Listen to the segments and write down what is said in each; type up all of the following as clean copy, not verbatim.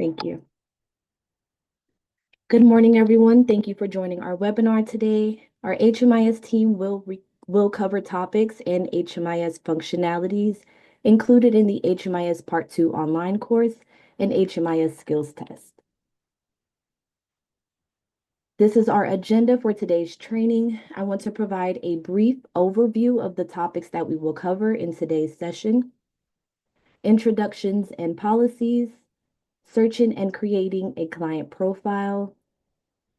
Thank you. Good morning, everyone. Thank you for joining our webinar today. Our HMIS team will cover topics and HMIS functionalities included in the HMIS Part 2 online course and HMIS skills test. This is our agenda for today's training. I want to provide a brief overview of the topics that we will cover in today's session: introductions and policies, searching and creating a client profile,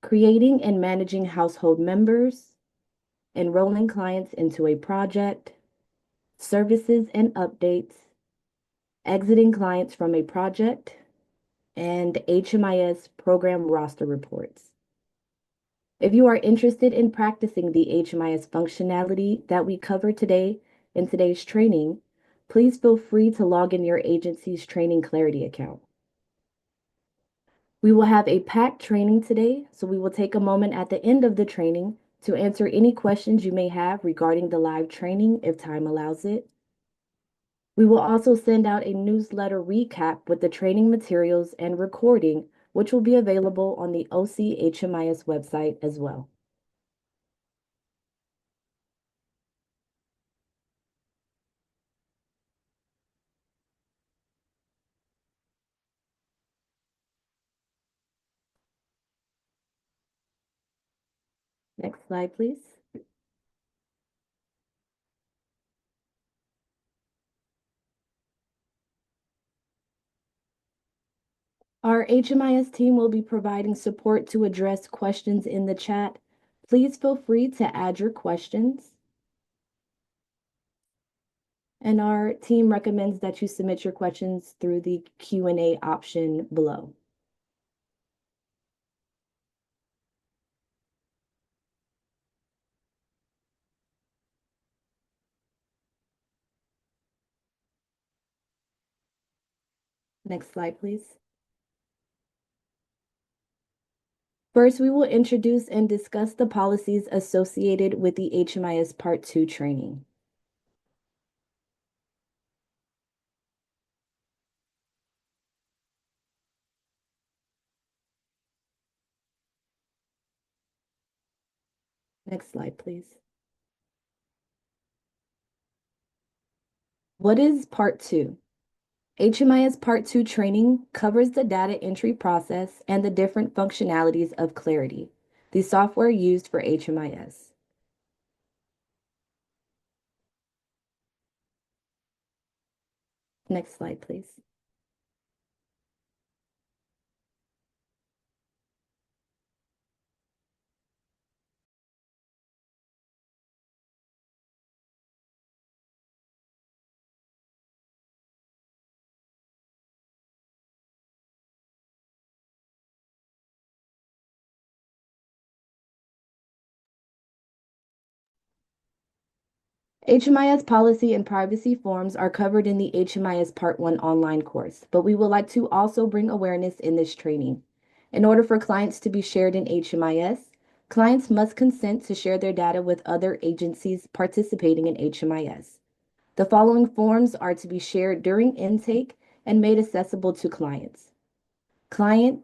creating and managing household members, enrolling clients into a project, services and updates, exiting clients from a project, and HMIS program roster reports. If you are interested in practicing the HMIS functionality that we cover today in today's training, please feel free to log in your agency's Training Clarity account. We will have a packed training today, so we will take a moment at the end of the training to answer any questions you may have regarding the live training if time allows it. We will also send out a newsletter recap with the training materials and recording, which will be available on the OC HMIS website as well. Next slide, please. Our HMIS team will be providing support to address questions in the chat. Please feel free to add your questions. And our team recommends that you submit your questions through the Q&A option below. Next slide, please. First, we will introduce and discuss the policies associated with the HMIS Part 2 training. Next slide, please. What is Part 2? HMIS Part 2 training covers the data entry process and the different functionalities of Clarity, the software used for HMIS. Next slide, please. HMIS policy and privacy forms are covered in the HMIS Part 1 online course, but we would like to also bring awareness in this training. In order for clients to be shared in HMIS, clients must consent to share their data with other agencies participating in HMIS. The following forms are to be shared during intake and made accessible to clients. Client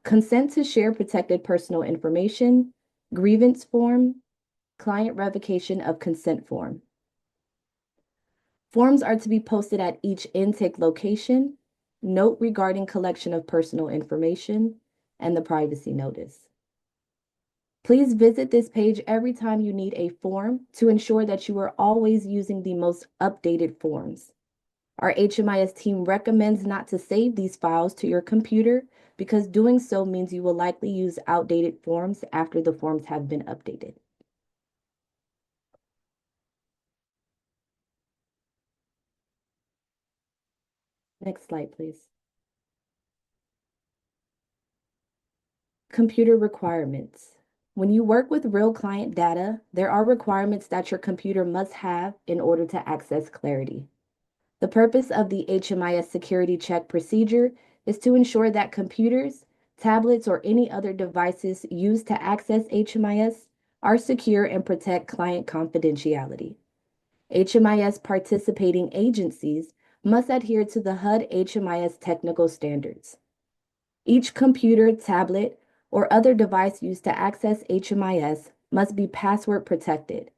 consent to share protected personal information, grievance form, client revocation of consent form. Forms are to be posted at each intake location, note regarding collection of personal information, and the privacy notice. Please visit this page every time you need a form to ensure that you are always using the most updated forms. Our HMIS team recommends not to save these files to your computer because doing so means you will likely use outdated forms after the forms have been updated. Next slide, please. Computer requirements. When you work with real client data, there are requirements that your computer must have in order to access Clarity. The purpose of the HMIS security check procedure is to ensure that computers, tablets, or any other devices used to access HMIS are secure and protect client confidentiality. HMIS participating agencies must adhere to the HUD HMIS technical standards. Each computer, tablet, or other device used to access HMIS must be password protected.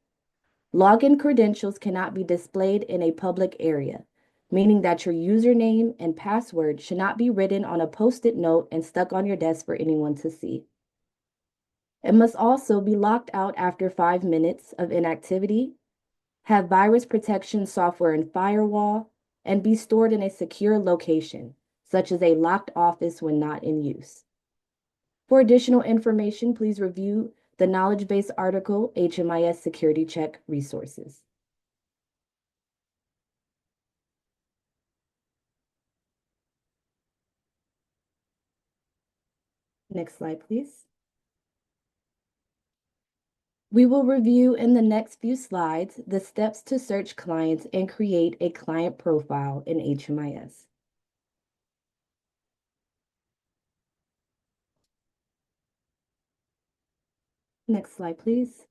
Login credentials cannot be displayed in a public area, meaning that your username and password should not be written on a post-it note and stuck on your desk for anyone to see. It must also be locked out after 5 minutes of inactivity, have virus protection software and firewall, and be stored in a secure location, such as a locked office when not in use. For additional information, please review the knowledge base article, HMIS Security Check Resources. Next slide, please. We will review in the next few slides the steps to search clients and create a client profile in HMIS. Next slide, please.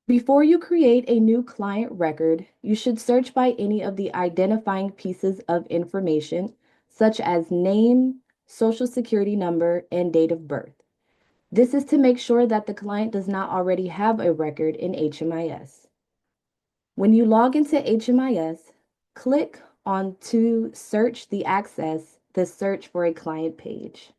Before you create a new client record, you should search by any of the identifying pieces of information, such as name, social security number, and date of birth. This is to make sure that the client does not already have a record in HMIS. When you log into HMIS, click on to search the search for a client page.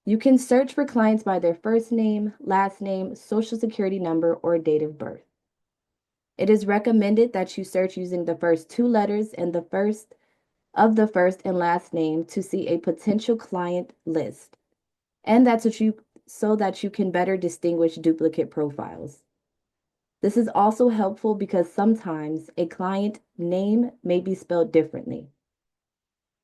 You can search for clients by their first name, last name, social security number, or date of birth. It is recommended that you search using the first 2 letters and the first and last name to see a potential client list. And so that you can better distinguish duplicate profiles. This is also helpful because sometimes a client name may be spelled differently.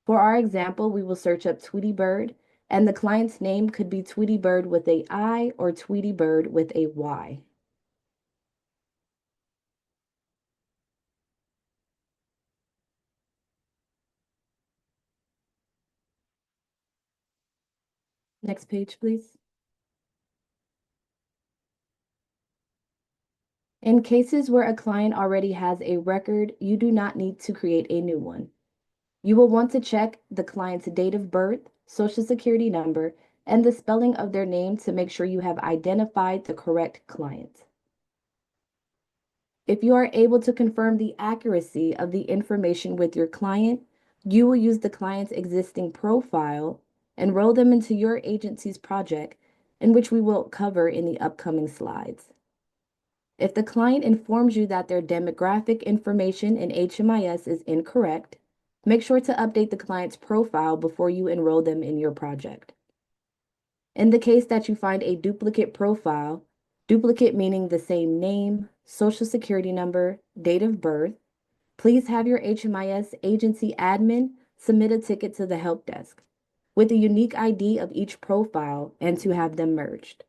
For our example, we will search up Tweety Bird, and the client's name could be Tweety Bird with a I or Tweety Bird with a Y. Next page, please. In cases where a client already has a record, you do not need to create a new one. You will want to check the client's date of birth, social security number, and the spelling of their name to make sure you have identified the correct client. If you are able to confirm the accuracy of the information with your client, you will use the client's existing profile, enroll them into your agency's project, in which we will cover in the upcoming slides. If the client informs you that their demographic information in HMIS is incorrect, make sure to update the client's profile before you enroll them in your project. In the case that you find a duplicate profile, duplicate meaning the same name, social security number, date of birth, please have your HMIS agency admin submit a ticket to the help desk with a unique ID of each profile and to have them merged.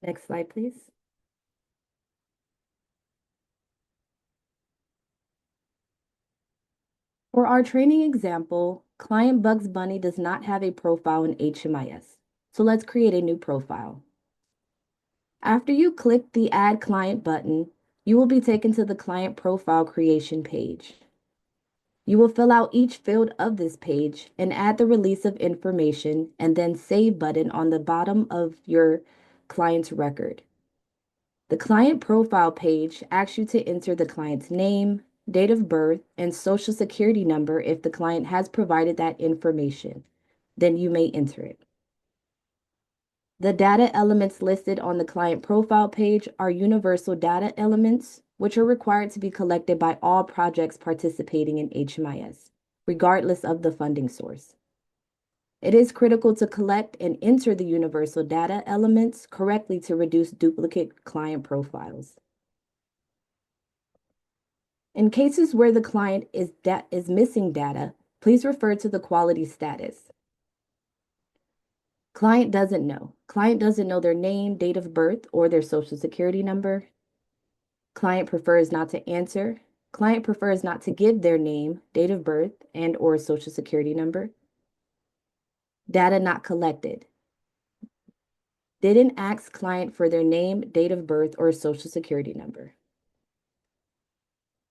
Next slide, please. For our training example, client Bugs Bunny does not have a profile in HMIS. So let's create a new profile. After you click the Add Client button, you will be taken to the client profile creation page. You will fill out each field of this page and add the release of information and then Save button on the bottom of your client's record. The client profile page asks you to enter the client's name, date of birth, and social security number if the client has provided that information. Then you may enter it. The data elements listed on the client profile page are universal data elements, which are required to be collected by all projects participating in HMIS, regardless of the funding source. It is critical to collect and enter the universal data elements correctly to reduce duplicate client profiles. In cases where the client is missing data, please refer to the quality status. Client doesn't know. Client doesn't know their name, date of birth, or their social security number. Client prefers not to answer. Client prefers not to give their name, date of birth, and or social security number. Data not collected. Didn't ask client for their name, date of birth, or social security number.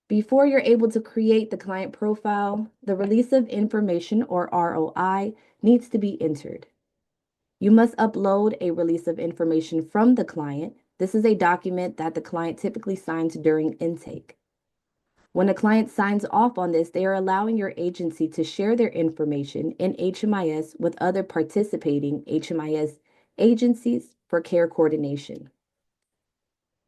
Before you're able to create the client profile, the release of information, or ROI, needs to be entered. You must upload a release of information from the client. This is a document that the client typically signs during intake. When a client signs off on this, they are allowing your agency to share their information in HMIS with other participating HMIS agencies for care coordination.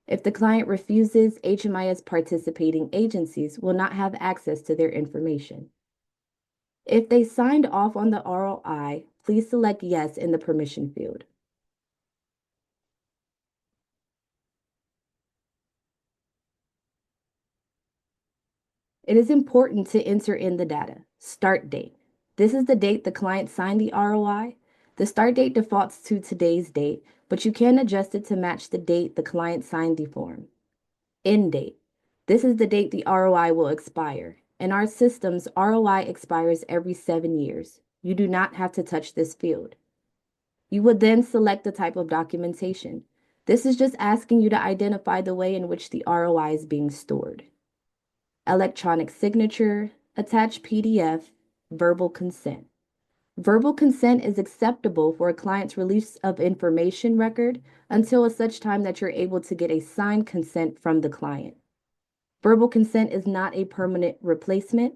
If the client refuses, HMIS participating agencies will not have access to their information. If they signed off on the ROI, please select yes in the permission field. It is important to enter in the data. Start date. This is the date the client signed the ROI. The start date defaults to today's date, but you can adjust it to match the date the client signed the form. End date. This is the date the ROI will expire. In our systems, ROI expires every 7 years. You do not have to touch this field. You would then select the type of documentation. This is just asking you to identify the way in which the ROI is being stored. Electronic signature, attached PDF, verbal consent. Verbal consent is acceptable for a client's release of information record until such time that you're able to get a signed consent from the client. Verbal consent is not a permanent replacement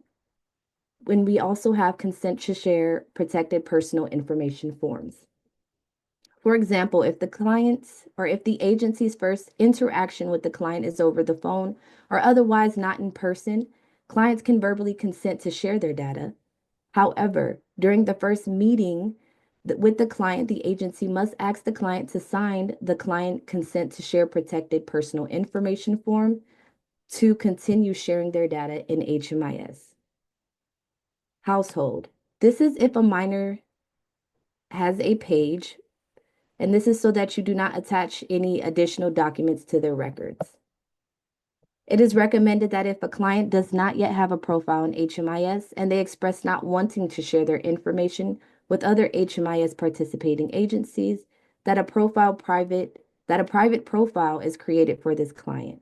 when we also have consent to share protected personal information forms. For example, if the client's or if the agency's first interaction with the client is over the phone or otherwise not in person, clients can verbally consent to share their data. However, during the first meeting with the client, the agency must ask the client to sign the client consent to share protected personal information form to continue sharing their data in HMIS. Household. This is if a minor has a page, and this is so that you do not attach any additional documents to their records. It is recommended that if a client does not yet have a profile in HMIS and they express not wanting to share their information with other HMIS participating agencies, that a private profile is created for this client.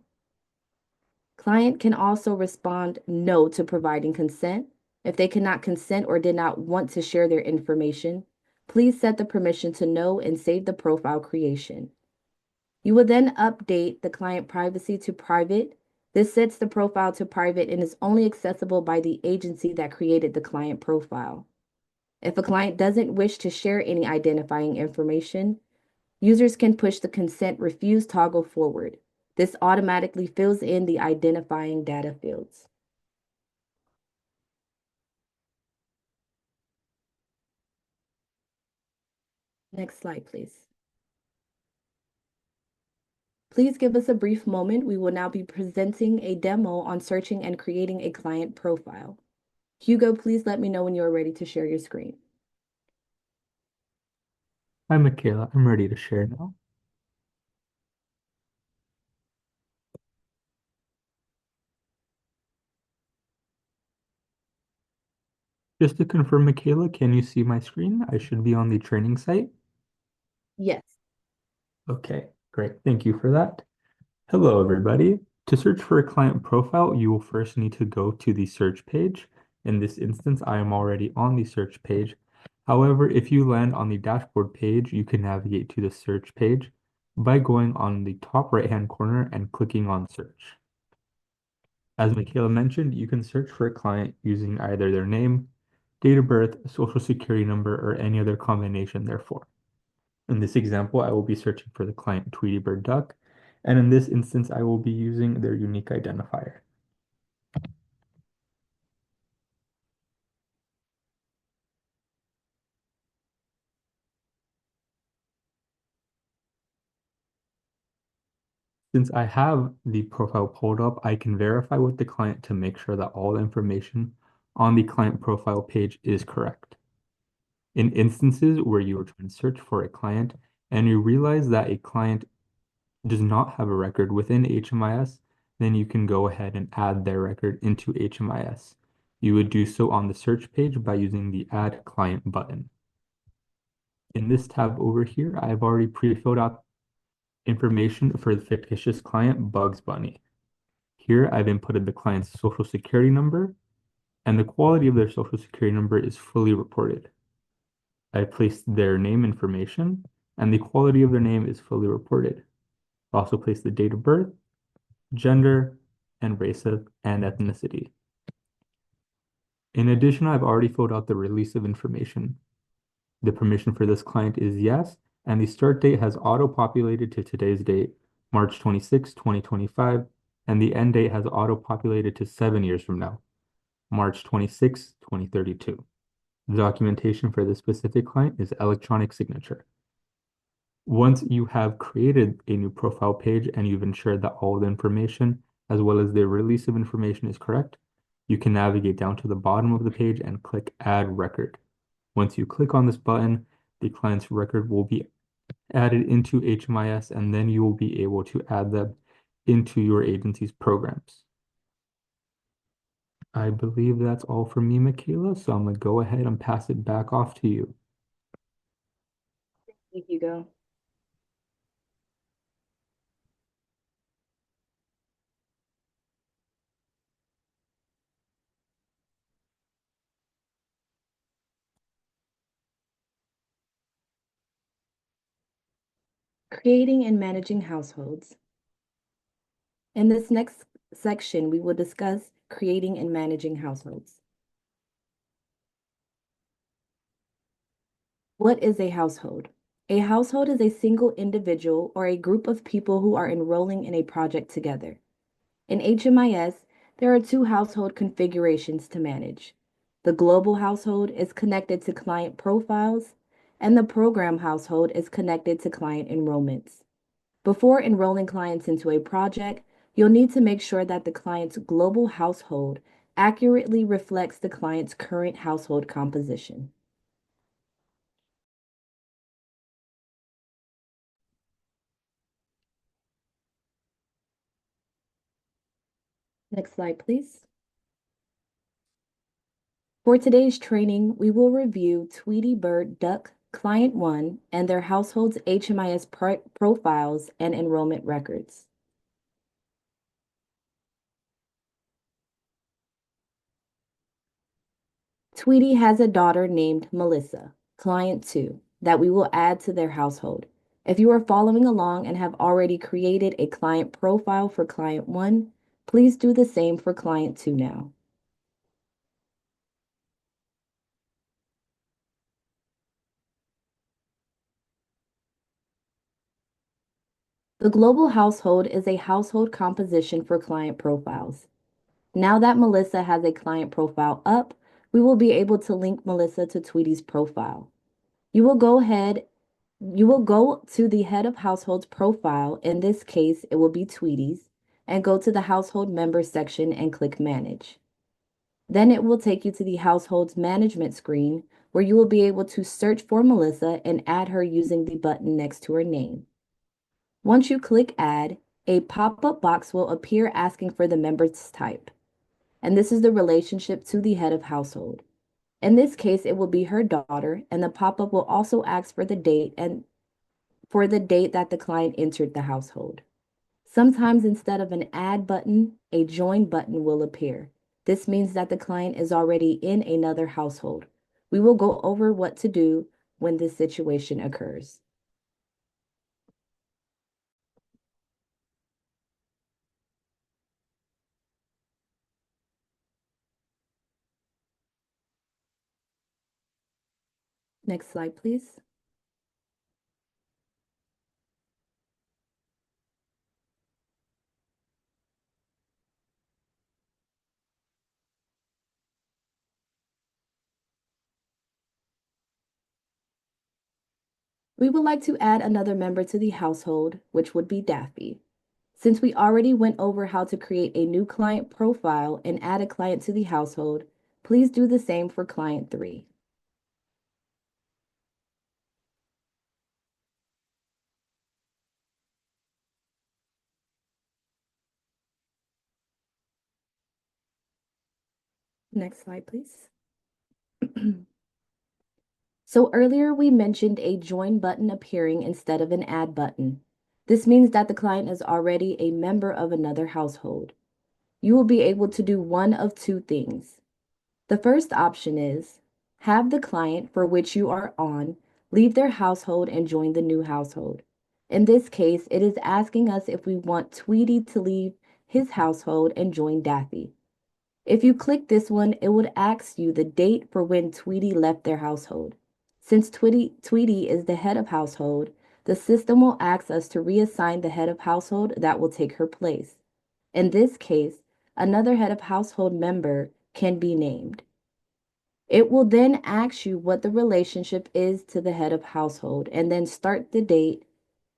Client can also respond no to providing consent. If they cannot consent or did not want to share their information, please set the permission to no and save the profile creation. You will then update the client privacy to private. This sets the profile to private and is only accessible by the agency that created the client profile. If a client doesn't wish to share any identifying information, users can push the consent refuse toggle forward. This automatically fills in the identifying data fields. Next slide, please. Please give us a brief moment. We will now be presenting a demo on searching and creating a client profile. Hugo, please let me know when you are ready to share your screen. Hi, Michaela. I'm ready to share now. Just to confirm, Michaela, can you see my screen? I should be on the training site. Yes. Okay, great. Thank you for that. Hello, everybody. To search for a client profile, you will first need to go to the search page. In this instance, I am already on the search page. However, if you land on the dashboard page, you can navigate to the search page by going on the top right-hand corner and clicking on search. As Michaela mentioned, you can search for a client using either their name, date of birth, social security number, or any other combination therefore. In this example, I will be searching for the client Tweety Bird Duck, and in this instance, I will be using their unique identifier. Since I have the profile pulled up, I can verify with the client to make sure that all the information on the client profile page is correct. In instances where you are trying to search for a client and you realize that a client does not have a record within HMIS, then you can go ahead and add their record into HMIS. You would do so on the search page by using the Add Client button. In this tab over here, I've already pre-filled out information for the fictitious client Bugs Bunny. Here, I've inputted the client's social security number, and the quality of their social security number is fully reported. I placed their name information, and the quality of their name is fully reported. I also placed the date of birth, gender, and race and ethnicity. In addition, I've already filled out the release of information. The permission for this client is yes, and the start date has auto-populated to today's date, March 26, 2025, and the end date has auto-populated to 7 years from now, March 26, 2032. The documentation for this specific client is electronic signature. Once you have created a new profile page and you've ensured that all the information, as well as the release of information, is correct, you can navigate down to the bottom of the page and click Add Record. Once you click on this button, the client's record will be added into HMIS, and then you will be able to add them into your agency's programs. I believe that's all from me, Michaela, so I'm going to go ahead and pass it back off to you. Thank you, Hugo. Creating and managing households. In this next section, we will discuss creating and managing households. What is a household? A household is a single individual or a group of people who are enrolling in a project together. In HMIS, there are two household configurations to manage. The global household is connected to client profiles, and the program household is connected to client enrollments. Before enrolling clients into a project, you'll need to make sure that the client's global household accurately reflects the client's current household composition. Next slide, please. For today's training, we will review Tweety Bird Duck Client 1 and their household's HMIS profiles and enrollment records. Tweety has a daughter named Melissa, Client 2, that we will add to their household. If you are following along and have already created a client profile for Client 1, please do the same for Client 2 now. The global household is a household composition for client profiles. Now that Melissa has a client profile up, we will be able to link Melissa to Tweety's profile. You will go to the head of households profile. In this case, it will be Tweety's, and go to the household members section and click manage. Then it will take you to the households management screen where you will be able to search for Melissa and add her using the button next to her name. Once you click add, a pop-up box will appear asking for the member's type. And this is the relationship to the head of household. In this case, it will be her daughter, and the pop-up will also ask for the date that the client entered the household. Sometimes instead of an add button, a join button will appear. This means that the client is already in another household. We will go over what to do when this situation occurs. Next slide, please. We would like to add another member to the household, which would be Daffy. Since we already went over how to create a new client profile and add a client to the household, please do the same for client 3. Next slide, please. So earlier we mentioned a join button appearing instead of an add button. This means that the client is already a member of another household. You will be able to do one of two things. The first option is have the client for which you are on leave their household and join the new household. In this case, it is asking us if we want Tweety to leave his household and join Daffy. If you click this one, it would ask you the date for when Tweety left their household. Since Tweety is the head of household, the system will ask us to reassign the head of household that will take her place. In this case, another head of household member can be named. It will then ask you what the relationship is to the head of household and then start the date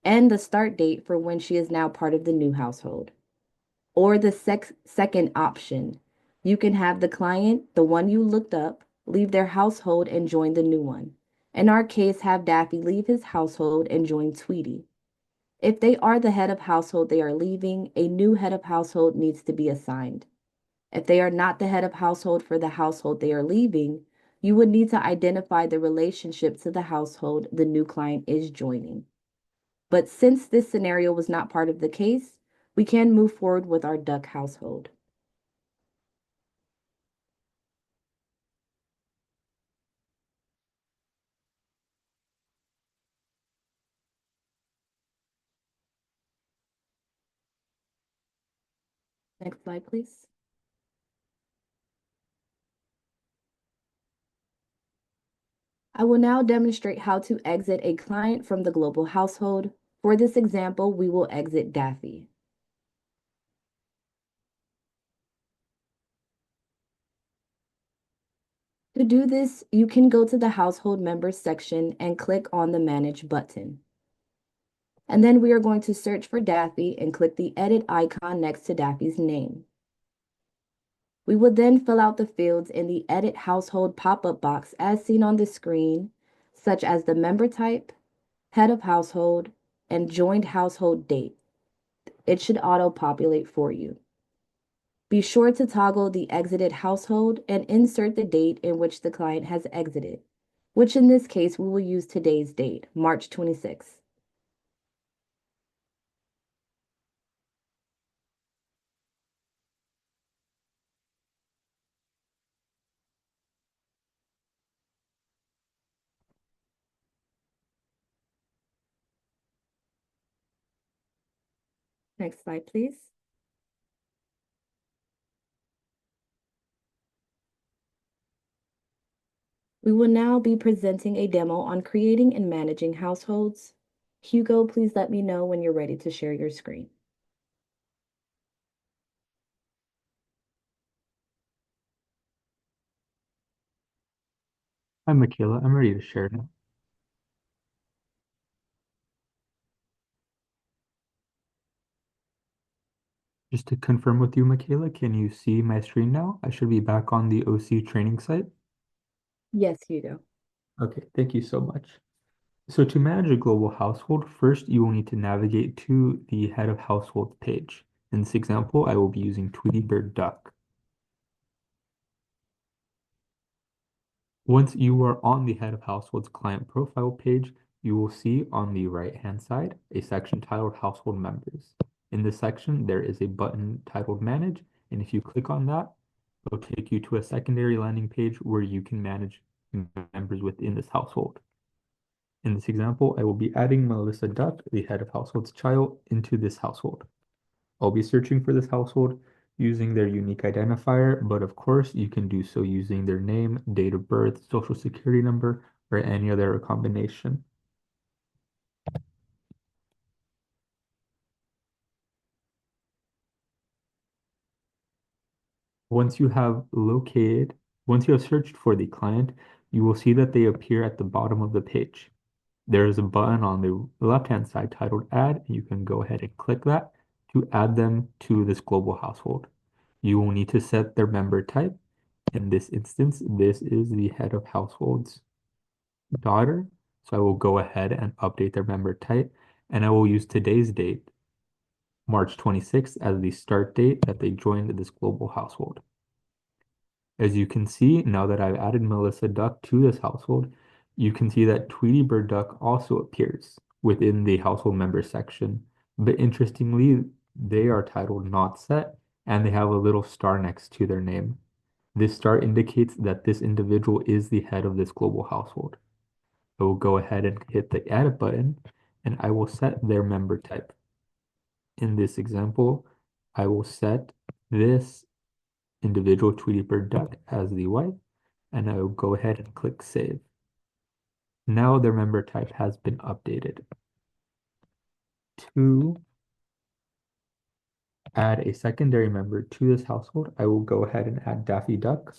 and the start date for when she is now part of the new household. Or the second option, you can have the client, the one you looked up, leave their household and join the new one. In our case, have Daffy leave his household and join Tweety. If they are the head of household they are leaving, a new head of household needs to be assigned. If they are not the head of household for the household they are leaving, you would need to identify the relationship to the household the new client is joining. But since this scenario was not part of the case, we can move forward with our duck household. Next slide, please. I will now demonstrate how to exit a client from the global household. For this example, we will exit Daffy. To do this, you can go to the Household Members section and click on the Manage button. And then we are going to search for Daffy and click the edit icon next to Daffy's name. We will then fill out the fields in the Edit Household pop-up box as seen on the screen, such as the member type, head of household, and joined household date. It should auto-populate for you. Be sure to toggle the exited household and insert the date in which the client has exited, which in this case we will use today's date, March 26th. Next slide, please. We will now be presenting a demo on creating and managing households. Hugo, please let me know when you're ready to share your screen. Hi, Michaela. I'm ready to share now. Just to confirm with you, Michaela, can you see my screen now? I should be back on the OC training site. Yes, Hugo. Okay, thank you so much. So to manage a global household, first you will need to navigate to the head of household page. In this example, I will be using Tweety Bird Duck. Once you are on the head of household's client profile page, you will see on the right-hand side a section titled Household Members. In this section, there is a button titled Manage, and if you click on that, it'll take you to a secondary landing page where you can manage members within this household. In this example, I will be adding Melissa Duck, the head of household's child, into this household. I'll be searching for this household using their unique identifier, but of course you can do so using their name, date of birth, social security number, or any other combination. Once you have searched for the client, you will see that they appear at the bottom of the page. There is a button on the left-hand side titled Add, and you can go ahead and click that to add them to this global household. You will need to set their member type. In this instance, this is the head of household's daughter. So I will go ahead and update their member type, and I will use today's date, March 26th, as the start date that they joined this global household. As you can see, now that I've added Melissa Duck to this household, You can see that Tweety Bird Duck also appears within the household member section, but interestingly, they are titled Not Set and they have a little star next to their name. This star indicates that this individual is the head of this global household. I will go ahead and hit the edit button and I will set their member type. In this example, I will set this individual Tweety Bird Duck as the wife and I will go ahead and click save. Now their member type has been updated. To add a secondary member to this household, I will go ahead and add Daffy Duck.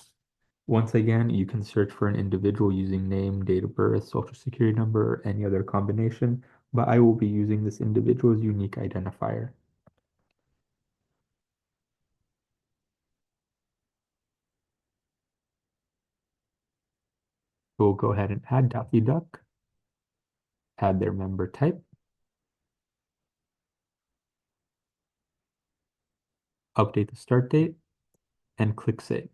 Once again, you can search for an individual using name, date of birth, social security number, or any other combination, but I will be using this individual's unique identifier. We'll go ahead and add Daffy Duck, add their member type, update the start date, and click save.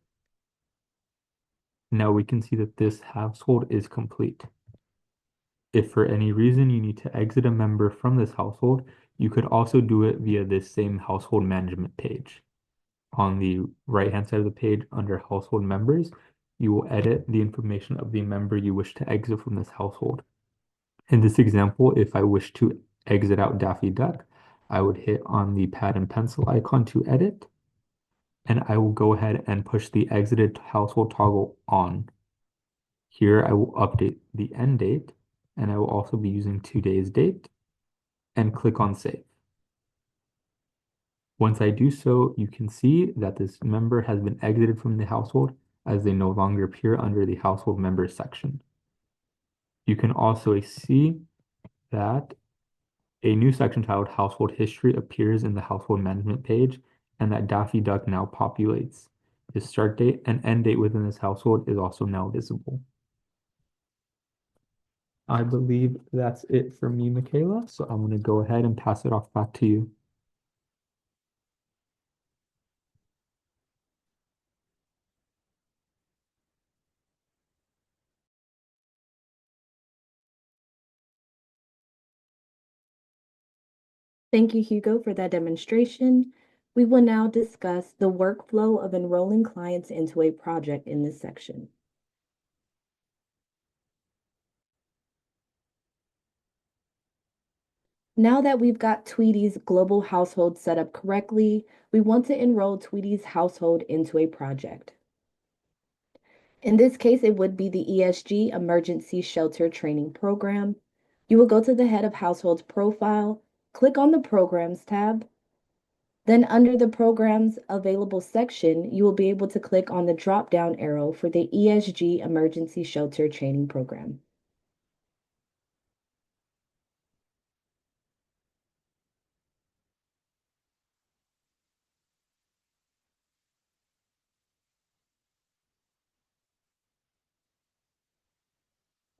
Now we can see that this household is complete. If for any reason you need to exit a member from this household, you could also do it via this same household management page. On the right-hand side of the page under household members, you will edit the information of the member you wish to exit from this household. In this example, if I wish to exit out Daffy Duck, I would hit on the pad and pencil icon to edit, and I will go ahead and push the exited household toggle on. Here I will update the end date, and I will also be using today's date, and click on save. Once I do so, you can see that this member has been exited from the household as they no longer appear under the household members section. You can also see that a new section titled Household History appears in the household management page and that Daffy Duck now populates. His start date and end date within this household is also now visible. I believe that's it for me, Michaela, so I'm going to go ahead and pass it off back to you. Thank you, Hugo, for that demonstration. We will now discuss the workflow of enrolling clients into a project in this section. Now that we've got Tweety's global household set up correctly, we want to enroll Tweety's household into a project. In this case, it would be the ESG Emergency Shelter Training Program. You will go to the head of Household's profile, click on the Programs tab. Then under the Programs Available section, you will be able to click on the drop-down arrow for the ESG Emergency Shelter Training Program.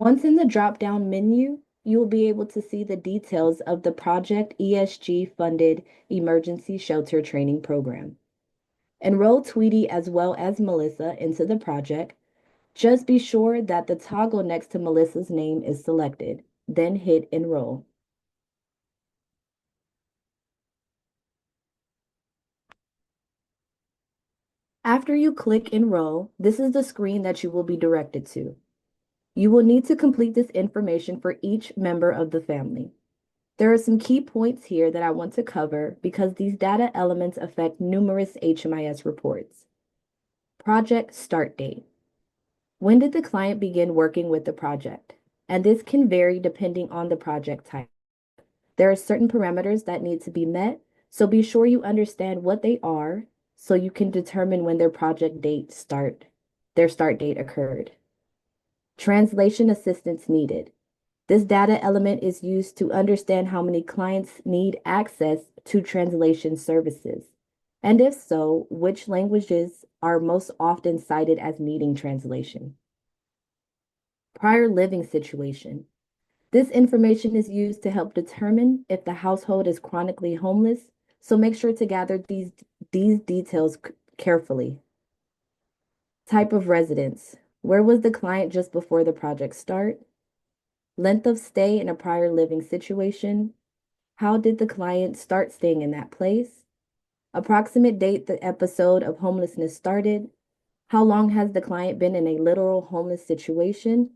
Once in the drop-down menu, you will be able to see the details of the Project ESG-funded Emergency Shelter Training Program. Enroll Tweety as well as Melissa into the project. Just be sure that the toggle next to Melissa's name is selected, then hit Enroll. After you click Enroll, this is the screen that you will be directed to. You will need to complete this information for each member of the family. There are some key points here that I want to cover because these data elements affect numerous HMIS reports. Project start date. When did the client begin working with the project? And this can vary depending on the project type. There are certain parameters that need to be met, so be sure you understand what they are so you can determine when their start date occurred. Translation assistance needed. This data element is used to understand how many clients need access to translation services, and if so, which languages are most often cited as needing translation. Prior living situation. This information is used to help determine if the household is chronically homeless, so make sure to gather these details carefully. Type of residence. Where was the client just before the project start? length of stay in a prior living situation, how did the client start staying in that place, approximate date the episode of homelessness started, how long has the client been in a literal homeless situation,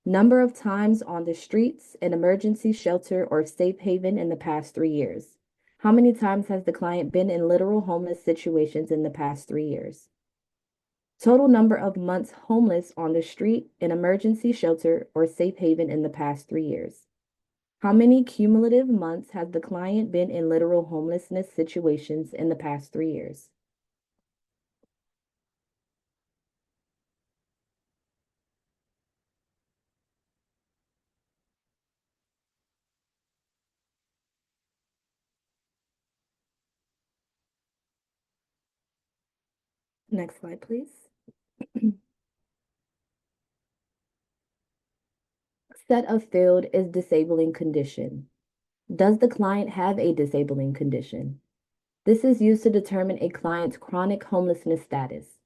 number of times on the streets, an emergency shelter, or safe haven in the past 3 years. How many times has the client been in literal homeless situations in the past 3 years? Total number of months homeless on the street, an emergency shelter, or safe haven in the past 3 years. How many cumulative months has the client been in literal homelessness situations in the past 3 years? Next slide, please. Set of field is disabling condition. Does the client have a disabling condition? This is used to determine a client's chronic homelessness status.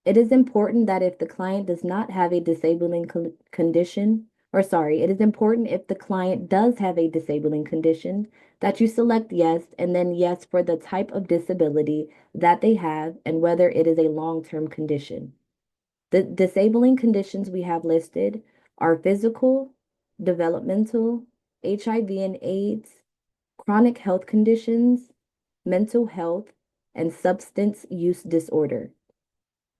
It is important that if the client does not have a disabling condition, or sorry, it is important if the client does have a disabling condition that you select yes and then yes for the type of disability that they have and whether it is a long-term condition. The disabling conditions we have listed are physical, developmental, HIV and AIDS, chronic health conditions, mental health, and substance use disorder.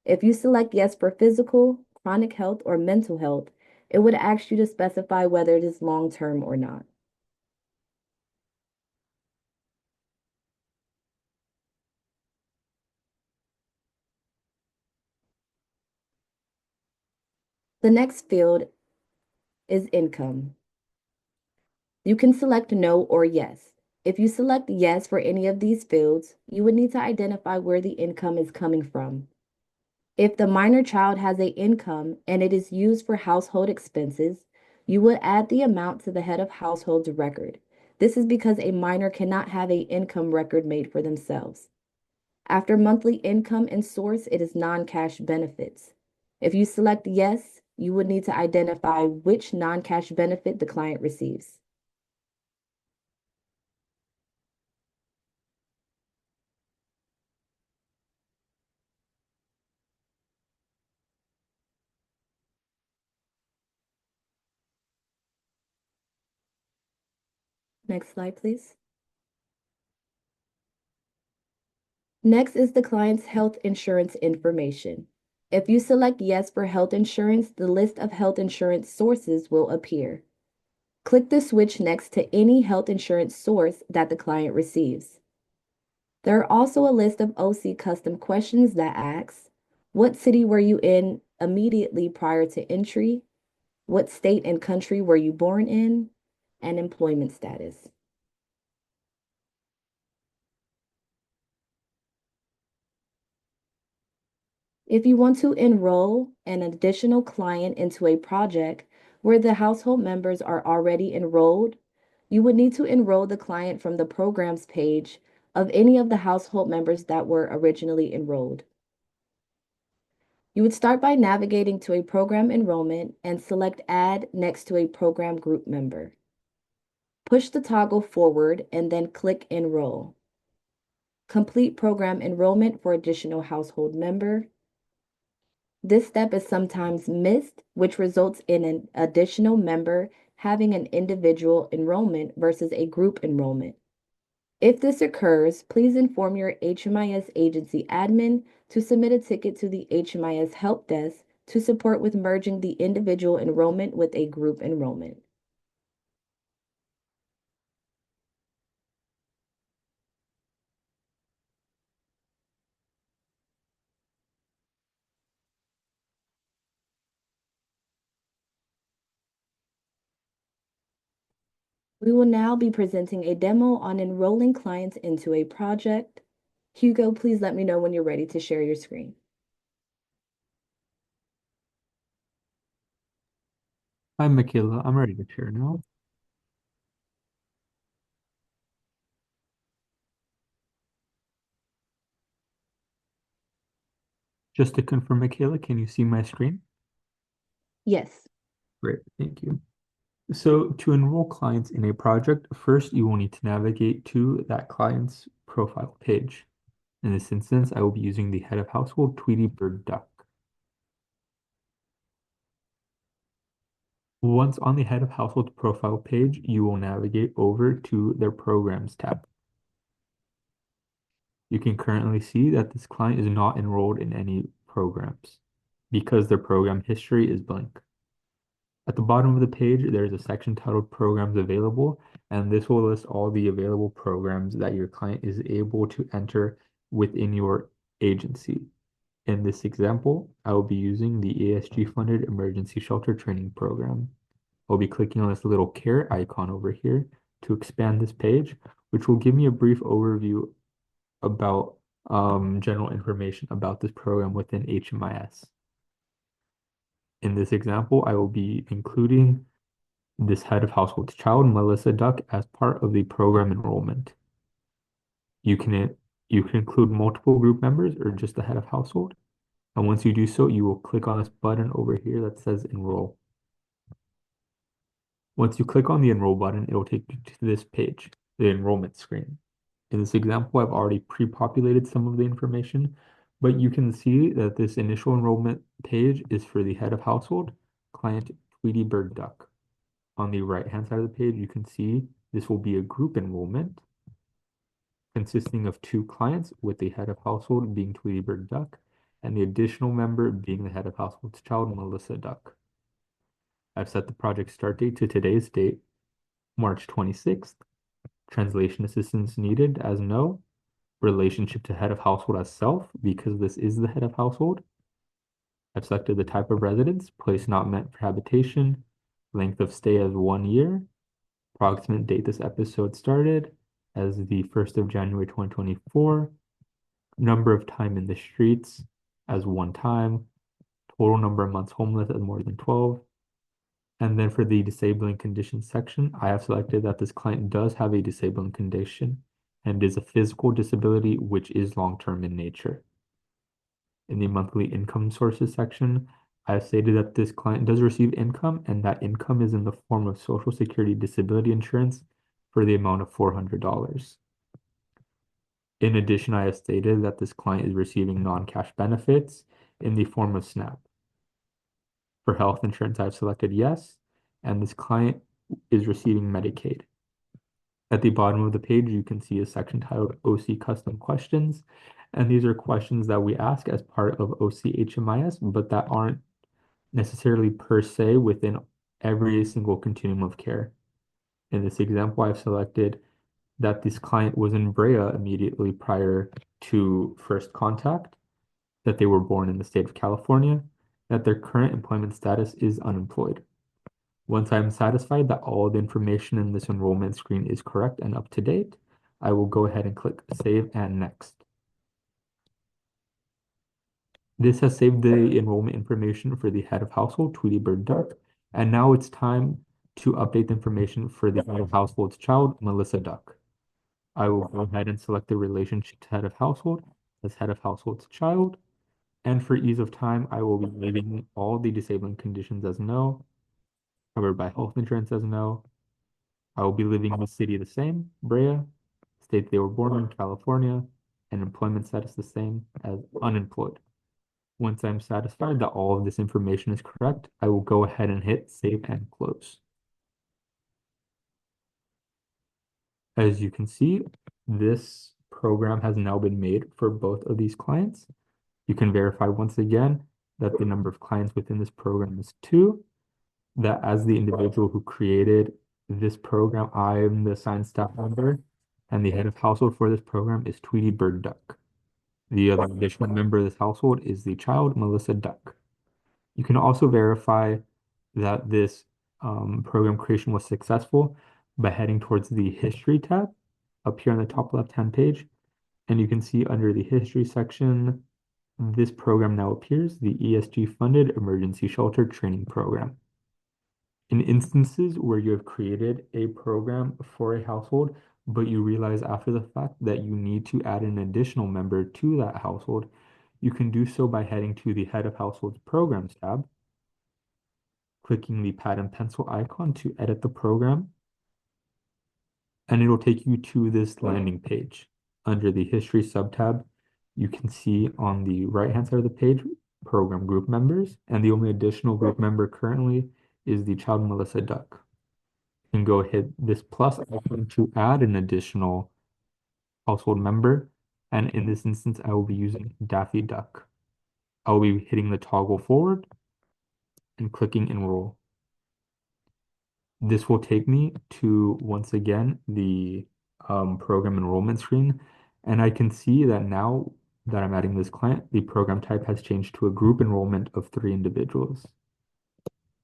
If you select yes for physical, chronic health, or mental health, it would ask you to specify whether it is long-term or not. The next field is income. You can select no or yes. If you select yes for any of these fields, you would need to identify where the income is coming from. If the minor child has a income and it is used for household expenses, you would add the amount to the head of household's record. This is because a minor cannot have a income record made for themselves. After monthly income and source, it is non-cash benefits. If you select yes, you would need to identify which non-cash benefit the client receives. Next slide, please. Next is the client's health insurance information. If you select yes for health insurance, the list of health insurance sources will appear. Click the switch next to any health insurance source that the client receives. There are also a list of OC custom questions that asks, what city were you in immediately prior to entry? What state and country were you born in? And employment status. If you want to enroll an additional client into a project where the household members are already enrolled, you would need to enroll the client from the programs page of any of the household members that were originally enrolled. You would start by navigating to a program enrollment and select Add next to a program group member. Push the toggle forward and then click Enroll. Complete program enrollment for additional household member. This step is sometimes missed, which results in an additional member having an individual enrollment versus a group enrollment. If this occurs, please inform your HMIS agency admin to submit a ticket to the HMIS help desk to support with merging the individual enrollment with a group enrollment. We will now be presenting a demo on enrolling clients into a project. Hugo, please let me know when you're ready to share your screen. Hi, Michaela. I'm ready to share now. Just to confirm, Michaela, can you see my screen? Yes. Great, thank you. So to enroll clients in a project, first you will need to navigate to that client's profile page. In this instance, I will be using the head of household Tweety Bird Duck. Once on the head of household profile page, you will navigate over to their programs tab. You can currently see that this client is not enrolled in any programs because their program history is blank. At the bottom of the page, there's a section titled Programs Available, and this will list all the available programs that your client is able to enter within your agency. In this example, I will be using the ASG-funded Emergency Shelter Training Program. I'll be clicking on this little caret icon over here to expand this page, which will give me a brief overview about general information about this program within HMIS. In this example, I will be including this head of household child, Melissa Duck, as part of the program enrollment. You can include multiple group members or just the head of household. And once you do so, you will click on this button over here that says enroll. Once you click on the enroll button, it will take you to this page, the enrollment screen. In this example, I've already pre-populated some of the information, but you can see that this initial enrollment page is for the head of household, client Tweety Bird Duck. On the right-hand side of the page, you can see this will be a group enrollment consisting of 2 clients, with the head of household being Tweety Bird Duck and the additional member being the head of household's child, Melissa Duck. I've set the project start date to today's date, March 26th. Translation assistance needed as no. Relationship to head of household as self, because this is the head of household. I've selected the type of residence, place not meant for habitation, length of stay as 1 year, approximate date this episode started as the 1st of January 2024, number of time in the streets as 1 time, total number of months homeless as more than 12. And then for the disabling conditions section, I have selected that this client does have a disabling condition and is a physical disability, which is long-term in nature. In the monthly income sources section, I have stated that this client does receive income and that income is in the form of Social Security disability insurance for the amount of $400. In addition, I have stated that this client is receiving non-cash benefits in the form of SNAP. For health insurance, I've selected yes, and this client is receiving Medicaid. At the bottom of the page, you can see a section titled OC Custom Questions, and these are questions that we ask as part of OC HMIS, but that aren't necessarily per se within every single continuum of care. In this example, I've selected that this client was in Brea immediately prior to first contact, that they were born in the state of California, that their current employment status is unemployed. Once I'm satisfied that all the information in this enrollment screen is correct and up to date, I will go ahead and click Save and Next. This has saved the enrollment information for the head of household, Tweety Bird Duck, and now it's time to update the information for the head of household's child, Melissa Duck. I will go ahead and select the relationship to head of household as head of household's child. And for ease of time, I will be leaving all the disabling conditions as no, covered by health insurance as no. I will be leaving the city the same, Brea, state they were born in California, and employment status the same as unemployed. Once I'm satisfied that all of this information is correct, I will go ahead and hit save and close. As you can see, this program has now been made for both of these clients. You can verify once again that the number of clients within this program is 2, that as the individual who created this program, I am the assigned staff member, and the head of household for this program is Tweety Bird Duck. The other additional member of this household is the child, Melissa Duck. You can also verify that this program creation was successful by heading towards the History tab up here on the top left-hand page. And you can see under the History section, this program now appears, the ESG-funded Emergency Shelter Training Program. In instances where you have created a program for a household, but you realize after the fact that you need to add an additional member to that household, you can do so by heading to the Head of Households Programs tab, clicking the pad and pencil icon to edit the program, and it'll take you to this landing page. Under the History subtab, you can see on the right-hand side of the page, program group members, and the only additional group member currently is the child Melissa Duck. You can go hit this plus icon to add an additional household member, and in this instance, I will be using Daffy Duck. I will be hitting the toggle forward and clicking enroll. This will take me to, once again, the program enrollment screen. And I can see that now that I'm adding this client, the program type has changed to a group enrollment of 3 individuals.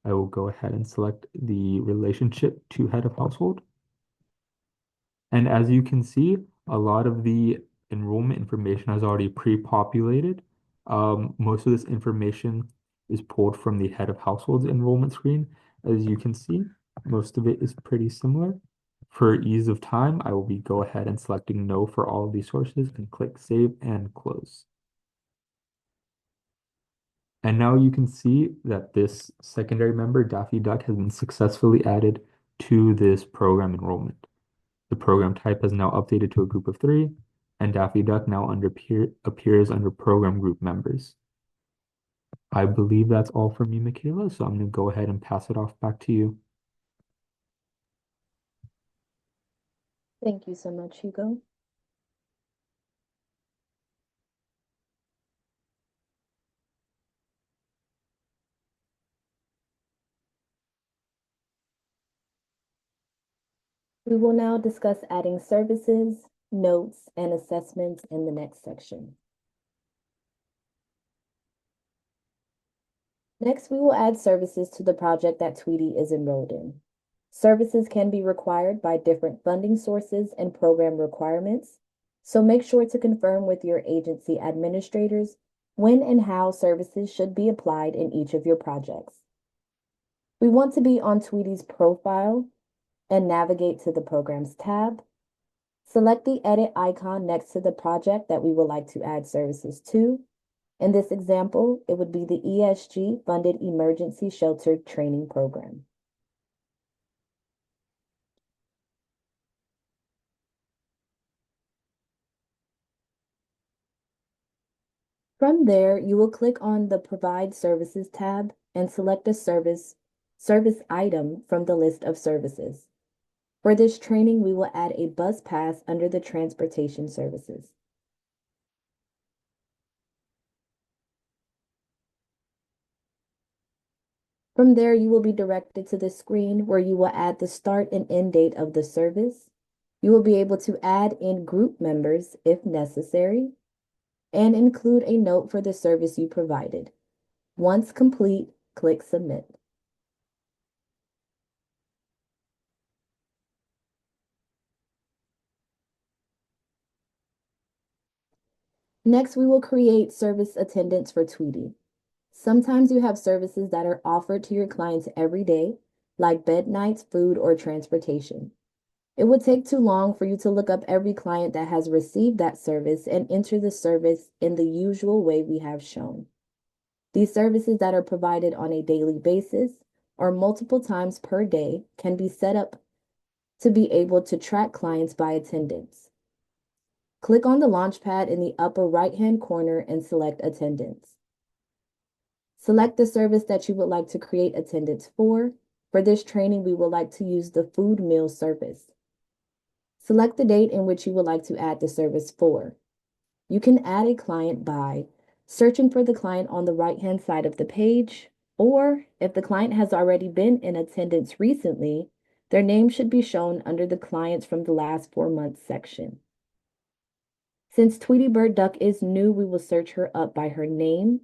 I will go ahead and select the relationship to head of household. And as you can see, a lot of the enrollment information has already pre-populated. Most of this information is pulled from the head of household's enrollment screen. As you can see, most of it is pretty similar. For ease of time, I will go ahead and selecting no for all of these sources and click save and close. And now you can see that this secondary member, Daffy Duck, has been successfully added to this program enrollment. The program type has now updated to a group of 3, and Daffy Duck now appears under program group members. I believe that's all for me, Michaela, so I'm going to go ahead and pass it off back to you. Thank you so much, Hugo. We will now discuss adding services, notes, and assessments in the next section. Next, we will add services to the project that Tweety is enrolled in. Services can be required by different funding sources and program requirements, so make sure to confirm with your agency administrators when and how services should be applied in each of your projects. We want to be on Tweety's profile and navigate to the Programs tab. Select the edit icon next to the project that we would like to add services to. In this example, it would be the ESG Funded Emergency Shelter Training Program. From there, you will click on the Provide Services tab and select a service item from the list of services. For this training, we will add a bus pass under the transportation services. From there, you will be directed to the screen where you will add the start and end date of the service. You will be able to add in group members if necessary, and include a note for the service you provided. Once complete, click Submit. Next, we will create service attendance for Tweety. Sometimes you have services that are offered to your clients every day, like bed nights, food, or transportation. It would take too long for you to look up every client that has received that service and enter the service in the usual way we have shown. These services that are provided on a daily basis or multiple times per day can be set up to be able to track clients by attendance. Click on the Launchpad in the upper right-hand corner and select Attendance. Select the service that you would like to create attendance for. For this training, we would like to use the food meal service. Select the date in which you would like to add the service for. You can add a client by searching for the client on the right-hand side of the page, or if the client has already been in attendance recently, their name should be shown under the clients from the last 4 months section. Since Tweety Bird Duck is new, we will search her up by her name.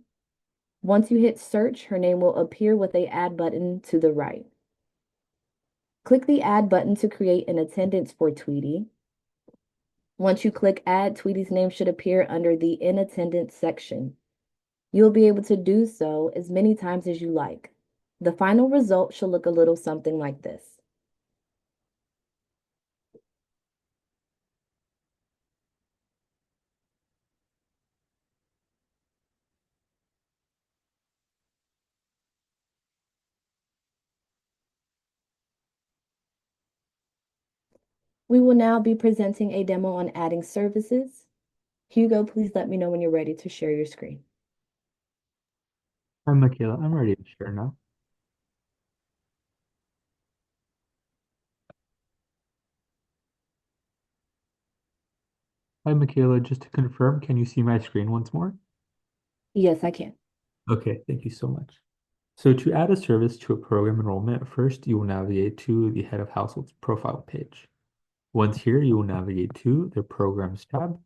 Once you hit search, her name will appear with a add button to the right. Click the add button to create an attendance for Tweety. Once you click add, Tweety's name should appear under the in attendance section. You'll be able to do so as many times as you like. The final result should look a little something like this. We will now be presenting a demo on adding services. Hugo, please let me know when you're ready to share your screen. Hi, Michaela. I'm ready to share now. Hi, Michaela. Just to confirm, can you see my screen once more? Yes, I can. Okay, thank you so much. So to add a service to a program enrollment, first you will navigate to the Head of Households profile page. Once here, you will navigate to the Programs tab,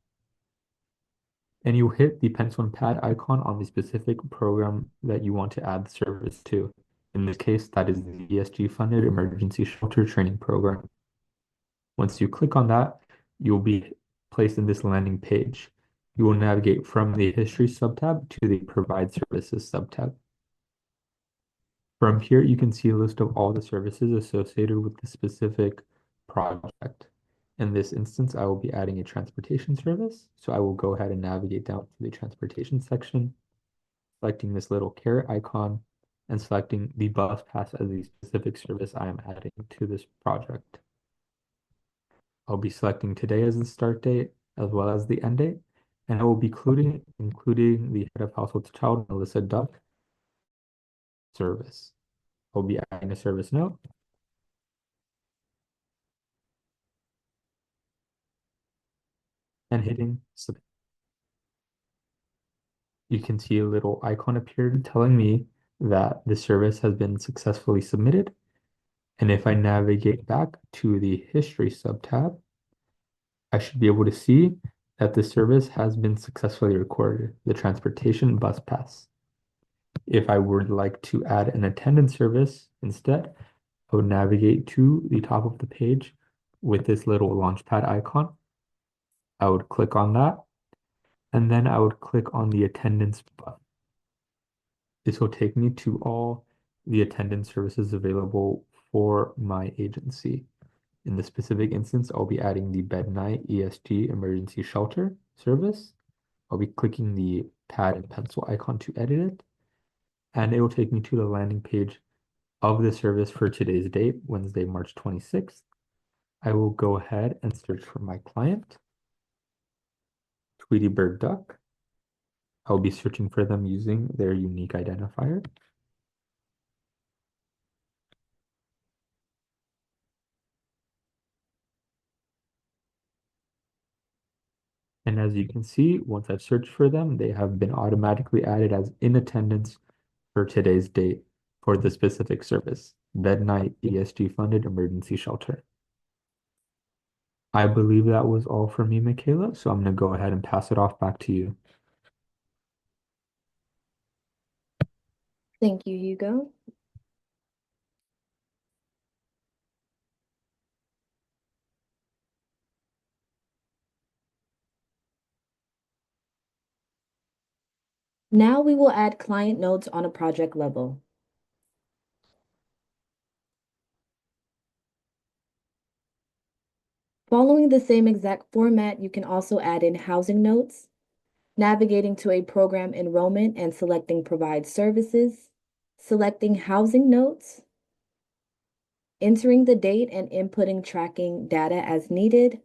and you hit the pencil and pad icon on the specific program that you want to add the service to. In this case, that is the ESG-funded Emergency Shelter Training Program. Once you click on that, you'll be placed in this landing page. You will navigate from the History subtab to the Provide Services subtab. From here, you can see a list of all the services associated with the specific project. In this instance, I will be adding a transportation service. So I will go ahead and navigate down to the transportation section, selecting this little caret icon and selecting the bus pass as the specific service I am adding to this project. I'll be selecting today as the start date as well as the end date, and I will be including the head of household to child, Melissa Duck, service. I'll be adding a service note and hitting submit. You can see a little icon appeared telling me that the service has been successfully submitted. And if I navigate back to the history subtab, I should be able to see that the service has been successfully recorded, the transportation bus pass. If I would like to add an attendance service instead, I would navigate to the top of the page with this little launchpad icon. I would click on that, and then I would click on the attendance button. This will take me to all the attendance services available for my agency. In the specific instance, I'll be adding the bed night ESG emergency shelter service. I'll be clicking the pad and pencil icon to edit it, and it will take me to the landing page of the service for today's date, Wednesday, March 26th. I will go ahead and search for my client, Tweety Bird Duck. I'll be searching for them using their unique identifier. And as you can see, once I've searched for them, they have been automatically added as in attendance for today's date for the specific service, Bed Night ESG Funded Emergency Shelter. I believe that was all for me, Michaela, so I'm going to go ahead and pass it off back to you. Thank you, Hugo. Now we will add client notes on a project level. Following the same exact format, you can also add in housing notes, navigating to a program enrollment and selecting Provide Services, selecting Housing Notes, entering the date and inputting tracking data as needed.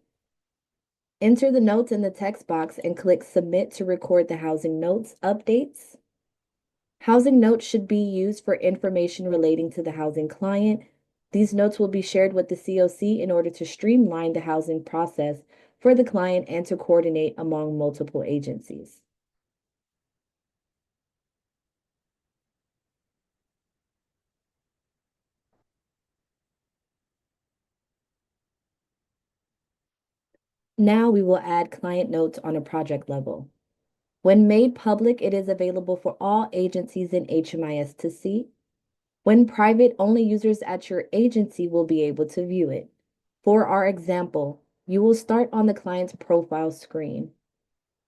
Enter the notes in the text box and click Submit to record the housing notes updates. Housing notes should be used for information relating to the housing client. These notes will be shared with the COC in order to streamline the housing process for the client and to coordinate among multiple agencies. Now we will add client notes on a project level. When made public, it is available for all agencies in HMIS to see. When private, only users at your agency will be able to view it. For our example, you will start on the client's profile screen.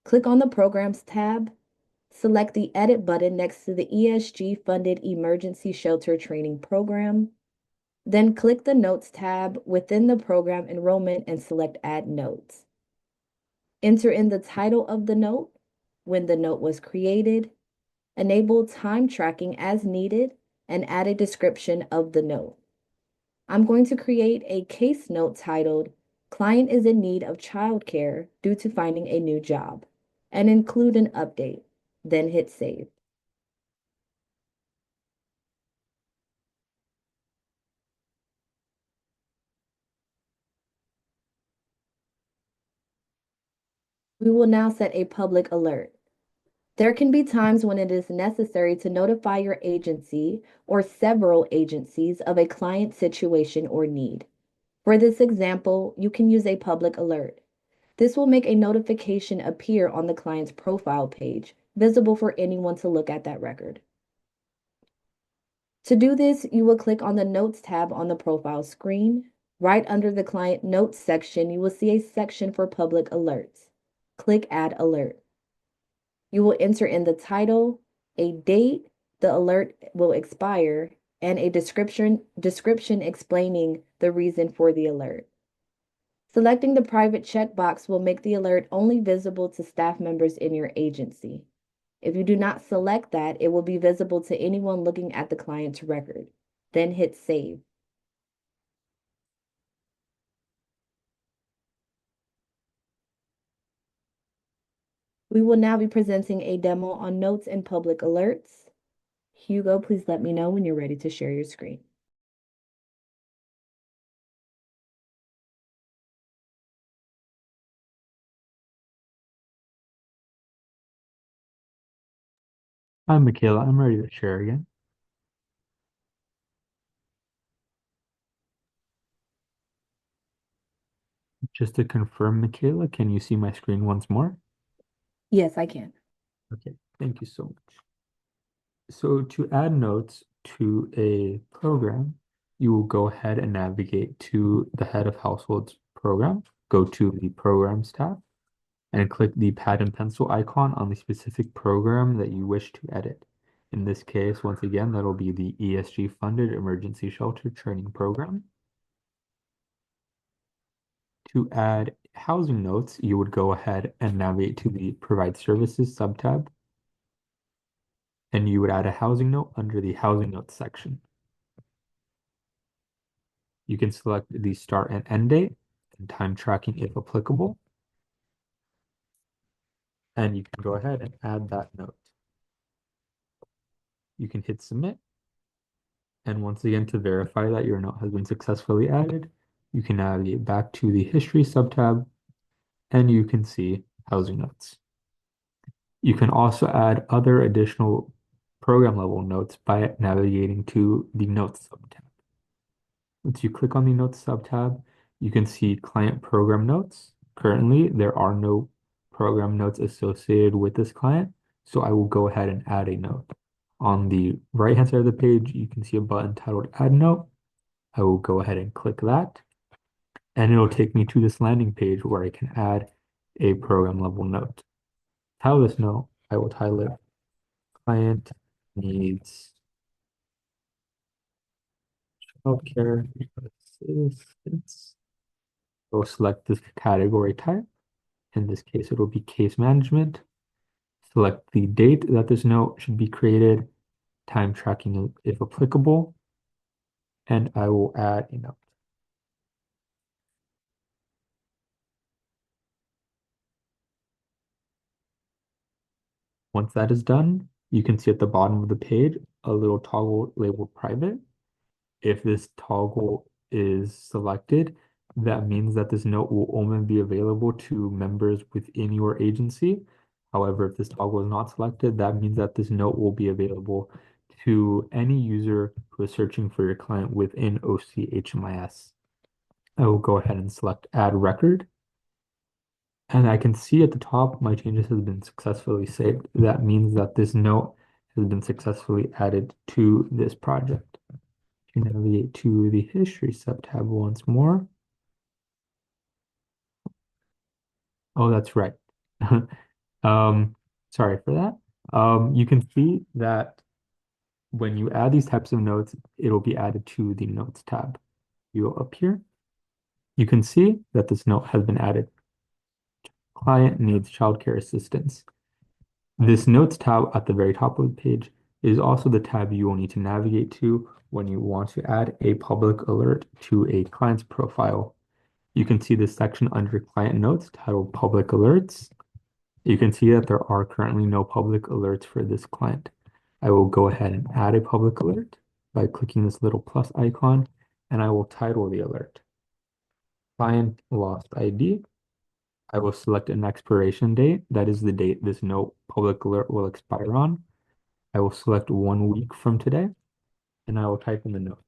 Click on the Programs tab, select the Edit button next to the ESG-funded Emergency Shelter Training Program, then click the Notes tab within the program enrollment and select Add Notes. Enter in the title of the note, when the note was created, enable time tracking as needed, and add a description of the note. I'm going to create a case note titled Client is in need of childcare due to finding a new job, and include an update. Then hit save. We will now set a public alert. There can be times when it is necessary to notify your agency or several agencies of a client situation or need. For this example, you can use a public alert. This will make a notification appear on the client's profile page, visible for anyone to look at that record. To do this, you will click on the Notes tab on the profile screen. Right under the Client Notes section, you will see a section for public alerts. Click Add Alert. You will enter in the title, a date the alert will expire, and a description explaining the reason for the alert. Selecting the private checkbox will make the alert only visible to staff members in your agency. If you do not select that, it will be visible to anyone looking at the client's record. Then hit Save. We will now be presenting a demo on notes and public alerts. Hugo, please let me know when you're ready to share your screen. Hi, Michaela. I'm ready to share again. Just to confirm, Michaela, can you see my screen once more? Yes, I can. Okay, thank you so much. So to add notes to a program, you will go ahead and navigate to the Head of Households program, go to the Programs tab, and click the pad and pencil icon on the specific program that you wish to edit. In this case, once again, that'll be the ESG funded emergency shelter training program. To add housing notes, you would go ahead and navigate to the Provide Services subtab, and you would add a housing note under the Housing Notes section. You can select the start and end date and time tracking if applicable, and you can go ahead and add that note. You can hit submit, and once again, to verify that your note has been successfully added, you can navigate back to the History subtab, and you can see housing notes. You can also add other additional program level notes by navigating to the Notes subtab. Once you click on the Notes subtab, you can see Client Program Notes. Currently, there are no program notes associated with this client, so I will go ahead and add a note. On the right-hand side of the page, you can see a button titled Add Note. I will go ahead and click that, and it'll take me to this landing page where I can add a program level note. Title this note, I will title it Client Needs Childcare Assistance. We'll select this category type. In this case, it'll be case management. Select the date that this note should be created, time tracking if applicable, and I will add a note. Once that is done, you can see at the bottom of the page a little toggle labeled private. If this toggle is selected, that means that this note will only be available to members within your agency. However, if this toggle is not selected, that means that this note will be available to any user who is searching for your client within OC HMIS. I will go ahead and select Add Record. And I can see at the top my changes have been successfully saved. That means that this note has been successfully added to this project. Navigate to the History subtab once more. Oh, that's right. Sorry for that. You can see that when you add these types of notes, it'll be added to the Notes tab. You go up here. You can see that this note has been added. Client needs childcare assistance. This Notes tab at the very top of the page is also the tab you will need to navigate to when you want to add a public alert to a client's profile. You can see this section under Client Notes titled Public Alerts. You can see that there are currently no public alerts for this client. I will go ahead and add a public alert by clicking this little plus icon, and I will title the alert Client Lost ID. I will select an expiration date. That is the date this note public alert will expire on. I will select 1 week from today, and I will type in the note.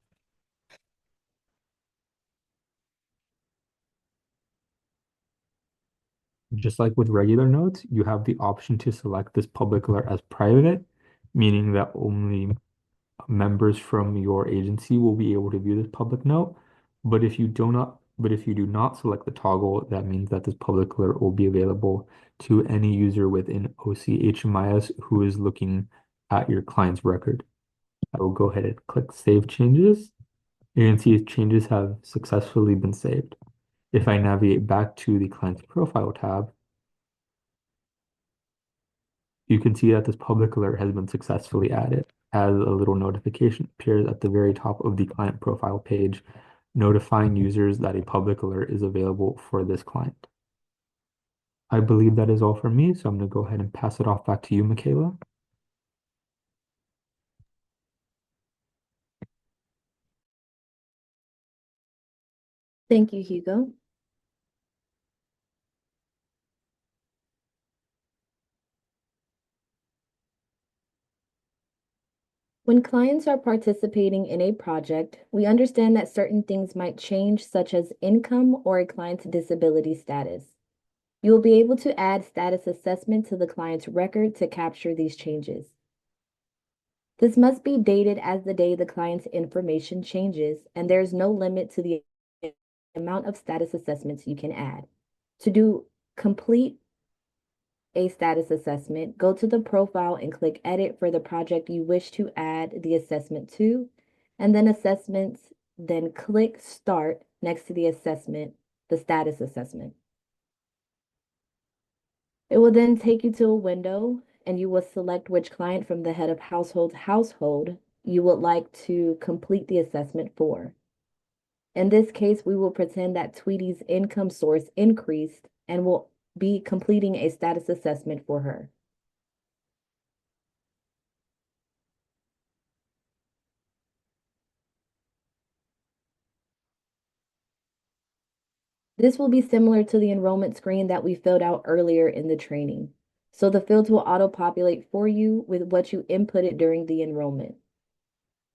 Just like with regular notes, you have the option to select this public alert as private, meaning that only members from your agency will be able to view this public note. But if you do not select the toggle, that means that this public alert will be available to any user within OC HMIS who is looking at your client's record. I will go ahead and click Save Changes. You can see changes have successfully been saved. If I navigate back to the client's profile tab, you can see that this public alert has been successfully added as a little notification appears at the very top of the client profile page, notifying users that a public alert is available for this client. I believe that is all for me, so I'm going to go ahead and pass it off back to you, Michaela. Thank you, Hugo. When clients are participating in a project, we understand that certain things might change, such as income or a client's disability status. You will be able to add status assessment to the client's record to capture these changes. This must be dated as the day the client's information changes, and there is no limit to the amount of status assessments you can add. To complete a status assessment, go to the profile and click Edit for the project you wish to add the assessment to, and then Assessments, then click Start next to the assessment, the status assessment. It will then take you to a window and you will select which client from the head of household you would like to complete the assessment for. In this case, we will pretend that Tweety's income source increased and will be completing a status assessment for her. This will be similar to the enrollment screen that we filled out earlier in the training. So the fields will auto-populate for you with what you inputted during the enrollment.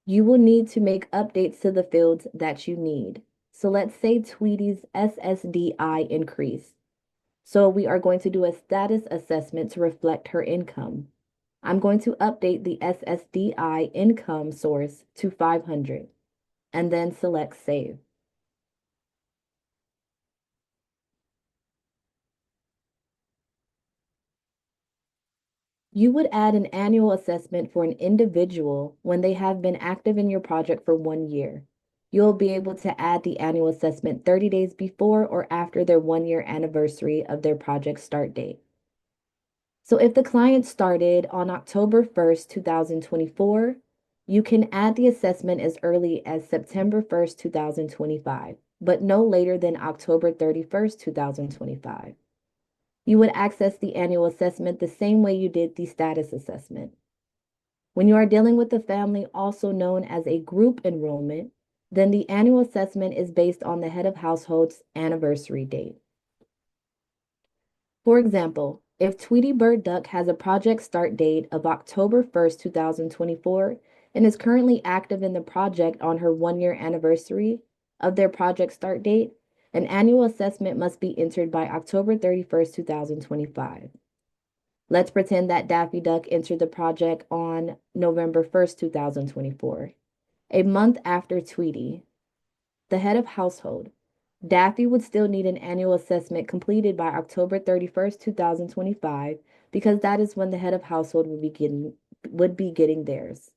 You will need to make updates to the fields that you need. So let's say Tweety's SSDI increased. So we are going to do a status assessment to reflect her income. I'm going to update the SSDI income source to 500 and then select Save. You would add an annual assessment for an individual when they have been active in your project for 1 year. You'll be able to add the annual assessment 30 days before or after their 1 year anniversary of their project start date. So if the client started on October 1st, 2024, you can add the assessment as early as September 1st, 2025, but no later than October 31st, 2025. You would access the annual assessment the same way you did the status assessment. When you are dealing with a family, also known as a group enrollment, then the annual assessment is based on the head of household's anniversary date. For example, if Tweety Bird Duck has a project start date of October 1st, 2024, and is currently active in the project on her 1 year anniversary of their project start date, an annual assessment must be entered by October 31st, 2025. Let's pretend that Daffy Duck entered the project on November 1st, 2024, a month after Tweety, the head of household. Daffy would still need an annual assessment completed by October 31st, 2025, because that is when the head of household would be getting theirs.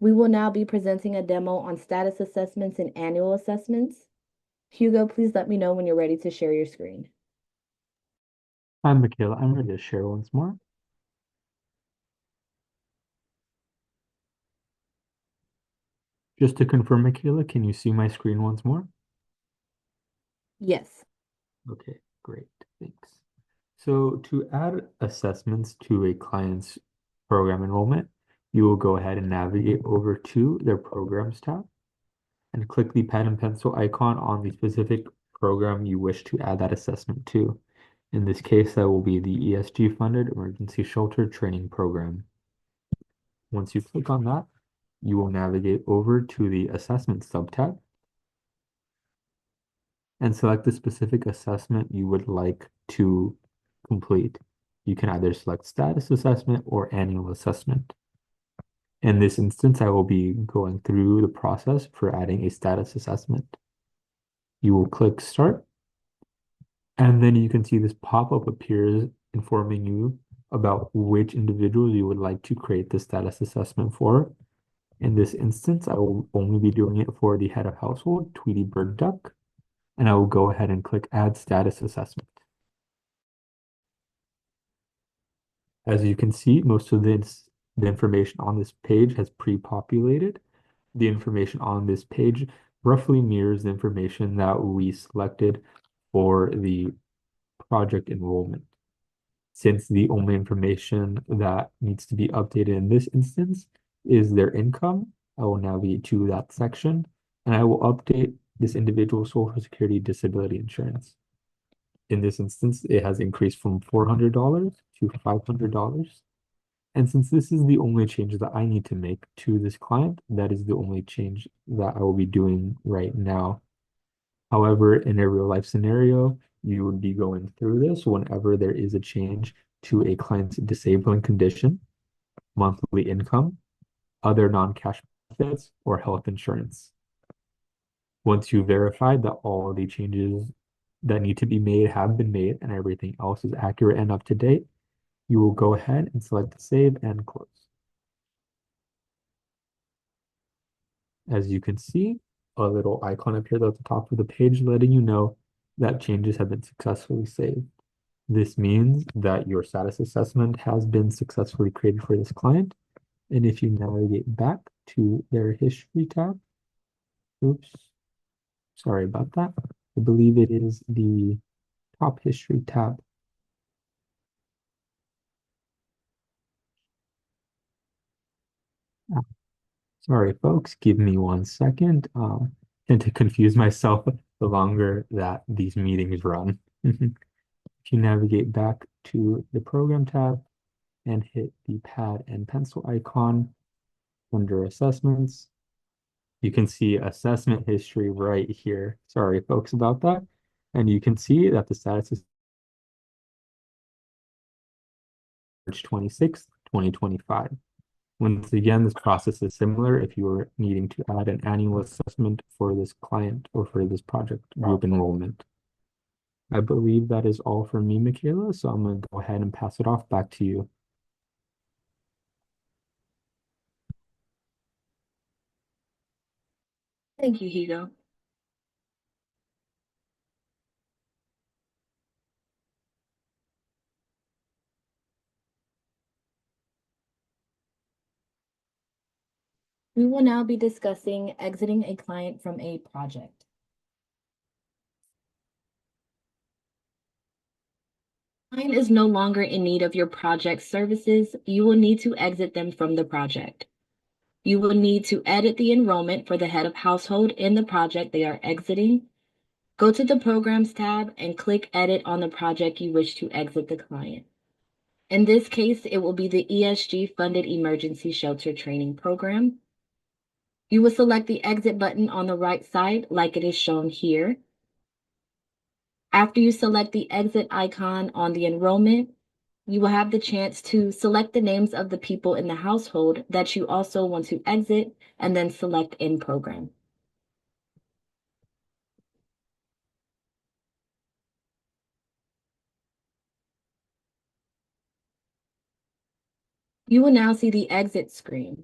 We will now be presenting a demo on status assessments and annual assessments. Hugo, please let me know when you're ready to share your screen. Hi, Michaela. I'm ready to share once more. Just to confirm, Michaela, can you see my screen once more? Yes. Okay, great, thanks. So to add assessments to a client's program enrollment, you will go ahead and navigate over to their Programs tab and click the pen and pencil icon on the specific program you wish to add that assessment to. In this case, that will be the ESG funded Emergency Shelter Training Program. Once you click on that, you will navigate over to the Assessment subtab and select the specific assessment you would like to complete. You can either select status assessment or annual assessment. In this instance, I will be going through the process for adding a status assessment. You will click start, and then you can see this pop-up appears informing you about which individuals you would like to create the status assessment for. In this instance, I will only be doing it for the head of household, Tweety Bird Duck, and I will go ahead and click add status assessment. As you can see, most of the information on this page has pre-populated. The information on this page roughly mirrors the information that we selected for the project enrollment. Since the only information that needs to be updated in this instance is their income, I will navigate to that section and I will update this individual's Social Security disability insurance. In this instance, it has increased from $400 to $500. And since this is the only change that I need to make to this client, that is the only change that I will be doing right now. However, in a real life scenario, you would be going through this whenever there is a change to a client's disabling condition, monthly income, other non-cash benefits, or health insurance. Once you verified that all the changes that need to be made have been made and everything else is accurate and up to date, you will go ahead and select save and close. As you can see, a little icon appears at the top of the page letting you know that changes have been successfully saved. This means that your status assessment has been successfully created for this client. And if you navigate back to their history tab, oops, sorry about that. I believe it is the top history tab. Ah, sorry, folks, give me 1 second. And to confuse myself the longer that these meetings run. If you navigate back to the program tab and hit the pad and pencil icon under assessments, you can see assessment history right here. Sorry, folks, about that. And you can see that the status is March 26th, 2025. Once again, this process is similar if you are needing to add an annual assessment for this client or for this project group enrollment. I believe that is all from me, Michaela, so I'm going to go ahead and pass it off back to you. Thank you, Hugo. We will now be discussing exiting a client from a project. Client is no longer in need of your project services. You will need to exit them from the project. You will need to edit the enrollment for the head of household in the project they are exiting. Go to the Programs tab and click Edit on the project you wish to exit the client. In this case, it will be the ESG funded Emergency Shelter Training Program. You will select the Exit button on the right side like it is shown here. After you select the Exit icon on the enrollment, you will have the chance to select the names of the people in the household that you also want to exit and then select End Program. You will now see the exit screen.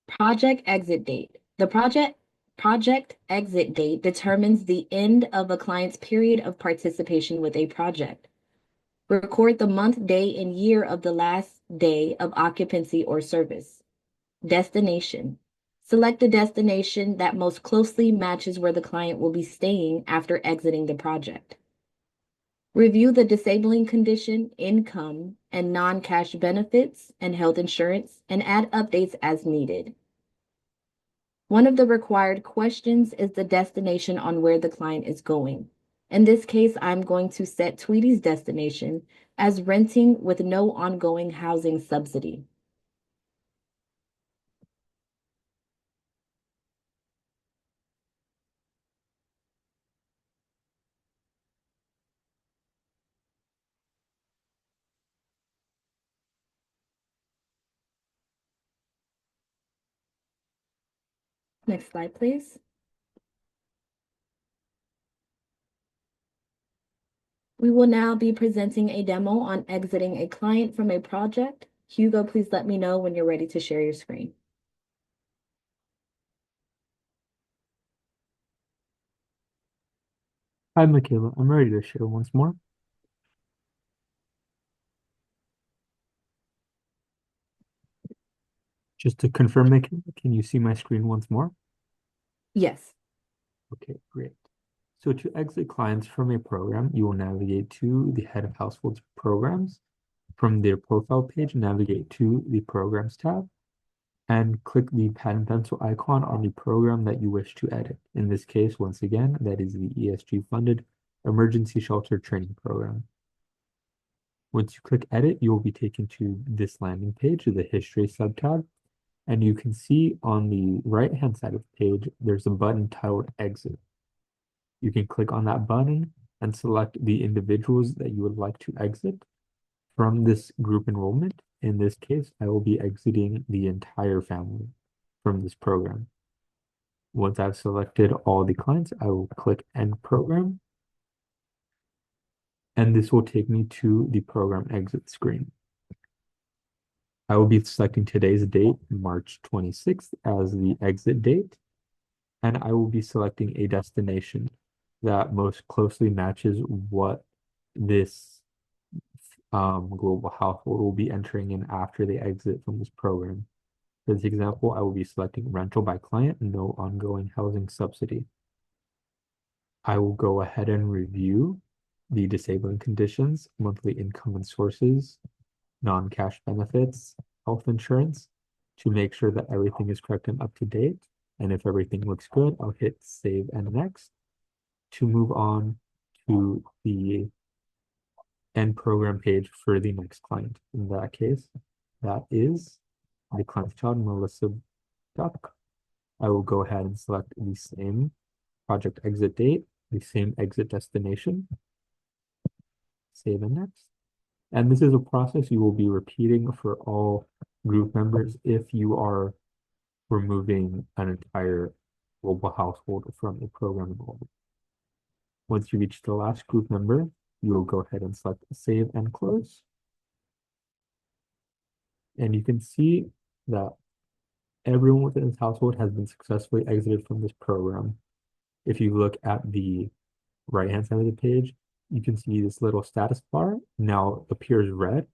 Project exit date. The project exit date determines the end of a client's period of participation with a project. Record the month, day, and year of the last day of occupancy or service. Destination. Select a destination that most closely matches where the client will be staying after exiting the project. Review the disabling condition, income, and non-cash benefits and health insurance, and add updates as needed. One of the required questions is the destination on where the client is going. In this case, I'm going to set Tweety's destination as renting with no ongoing housing subsidy. Next slide, please. We will now be presenting a demo on exiting a client from a project. Hugo, please let me know when you're ready to share your screen. Hi, Michaela. I'm ready to share once more. Just to confirm, Michaela, can you see my screen once more? Yes. Okay, great. So to exit clients from a program, you will navigate to the head of households programs. From their profile page, navigate to the programs tab and click the pad and pencil icon on the program that you wish to edit. In this case, once again, that is the ESG funded emergency shelter training program. Once you click edit, you will be taken to this landing page, the history subtab, and you can see on the right-hand side of the page, there's a button titled exit. You can click on that button and select the individuals that you would like to exit from this group enrollment. In this case, I will be exiting the entire family from this program. Once I've selected all the clients, I will click End Program, and this will take me to the program exit screen. I will be selecting today's date, March 26th, as the exit date, and I will be selecting a destination that most closely matches what this global household will be entering in after they exit from this program. For this example, I will be selecting rental by client, no ongoing housing subsidy. I will go ahead and review the disabling conditions, monthly income and sources, non-cash benefits, health insurance, to make sure that everything is correct and up to date. And if everything looks good, I'll hit save and next to move on to the end program page for the next client. In that case, that is the client's child, Melissa Duck. I will go ahead and select the same project exit date, the same exit destination, save and next. And this is a process you will be repeating for all group members if you are removing an entire global household from a program enrollment. Once you reach the last group member, you will go ahead and select save and close. And you can see that everyone within this household has been successfully exited from this program. If you look at the right-hand side of the page, you can see this little status bar now appears red,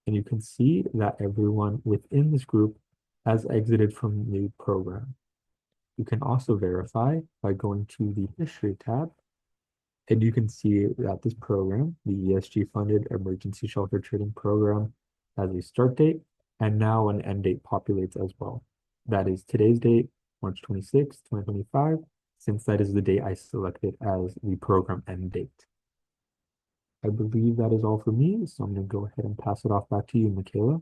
and you can see that everyone within this group has exited from the program. You can also verify by going to the history tab, and you can see that this program, the ESG funded emergency shelter training program, has a start date and now an end date populates as well. That is today's date, March 26, 2025, since that is the date I selected as the program end date. I believe that is all for me, so I'm going to go ahead and pass it off back to you, Michaela.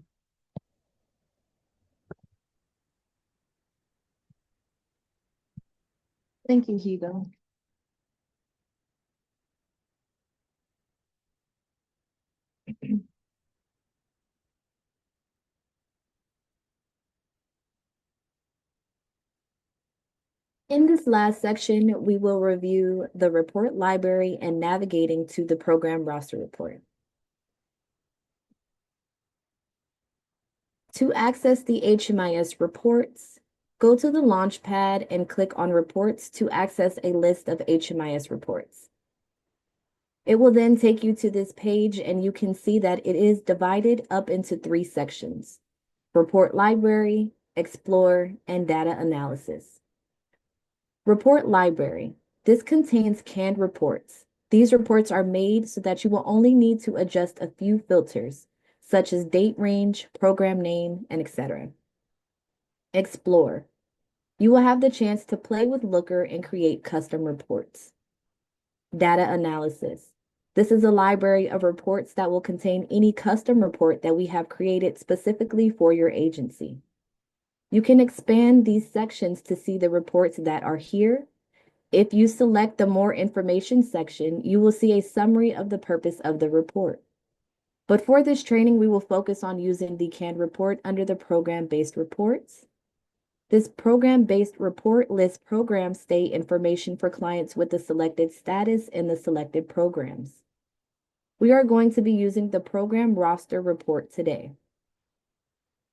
Thank you, Hugo. In this last section, we will review the report library and navigating to the program roster report. To access the HMIS reports, go to the Launchpad and click on Reports to access a list of HMIS reports. It will then take you to this page and you can see that it is divided up into 3 sections: Report Library, explore, and data analysis. Report library. This contains canned reports. These reports are made so that you will only need to adjust a few filters, such as date range, program name, and etc. Explore. You will have the chance to play with Looker and create custom reports. Data analysis. This is a library of reports that will contain any custom report that we have created specifically for your agency. You can expand these sections to see the reports that are here. If you select the More Information section, you will see a summary of the purpose of the report. But for this training, we will focus on using the canned report under the program-based reports. This program-based report lists program state information for clients with the selected status in the selected programs. We are going to be using the program roster report today.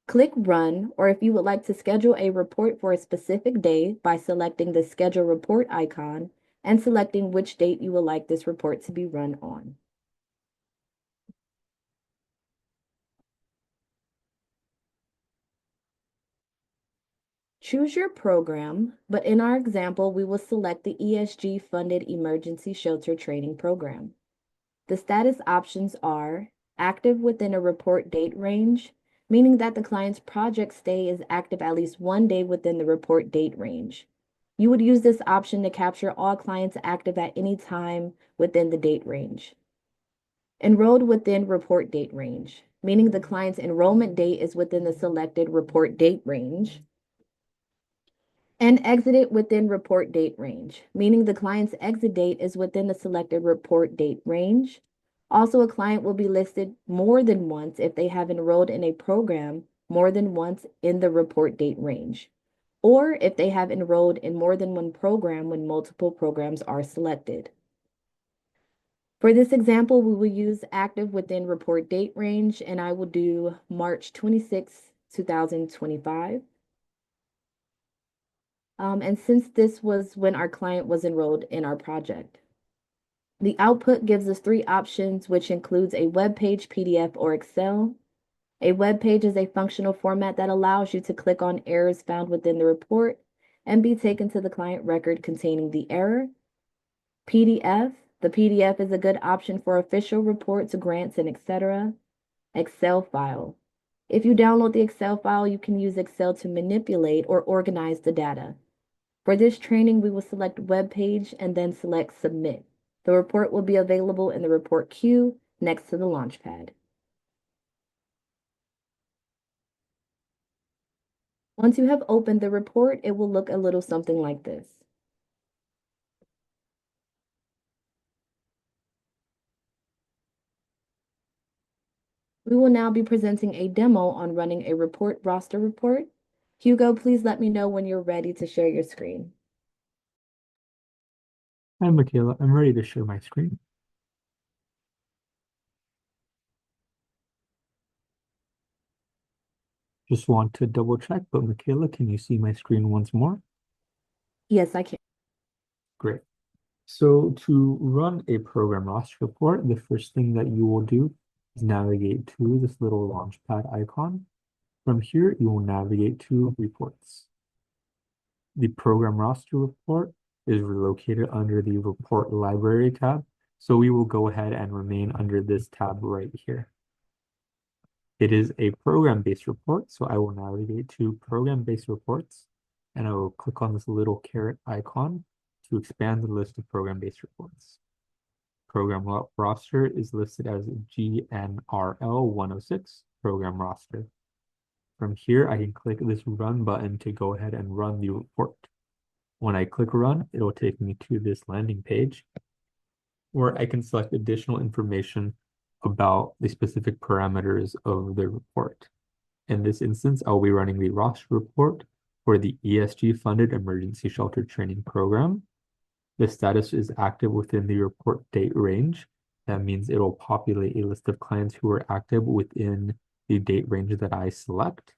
Click Run, or if you would like to schedule a report for a specific day by selecting the Schedule Report icon and selecting which date you would like this report to be run on. Choose your program, but in our example, we will select the ESG-funded Emergency Shelter Training Program. The status options are active within a report date range, meaning that the client's project stay is active at least one day within the report date range. You would use this option to capture all clients active at any time within the date range. Enrolled within report date range, meaning the client's enrollment date is within the selected report date range. And exited within report date range, meaning the client's exit date is within the selected report date range. Also, a client will be listed more than once if they have enrolled in a program more than once in the report date range, or if they have enrolled in more than one program when multiple programs are selected. For this example, we will use active within report date range, and I will do March 26, 2025. And since this was when our client was enrolled in our project. The output gives us three options, which includes a web page, PDF, or Excel. A web page is a functional format that allows you to click on errors found within the report and be taken to the client record containing the error. PDF. The PDF is a good option for official reports, grants, and etc. Excel file. If you download the Excel file, you can use Excel to manipulate or organize the data. For this training, we will select Web Page and then select Submit. The report will be available in the report queue next to the Launchpad. Once you have opened the report, it will look a little something like this. We will now be presenting a demo on running a report roster report. Hugo, please let me know when you're ready to share your screen. Hi, Michaela. I'm ready to share my screen. Just want to double check, but Michaela, can you see my screen once more? Yes, I can. Great. So to run a program roster report, the first thing that you will do is navigate to this little launchpad icon. From here, you will navigate to reports. The program roster report is located under the report library tab. So we will go ahead and remain under this tab right here. It is a program-based report, so I will navigate to program-based reports, and I will click on this little caret icon to expand the list of program-based reports. Program roster is listed as GNRL 106 program roster. From here, I can click this run button to go ahead and run the report. When I click run, it will take me to this landing page where I can select additional information about the specific parameters of the report. In this instance, I'll be running the roster report for the ESG-funded Emergency Shelter Training Program. The status is active within the report date range. That means it'll populate a list of clients who are active within the date range that I select.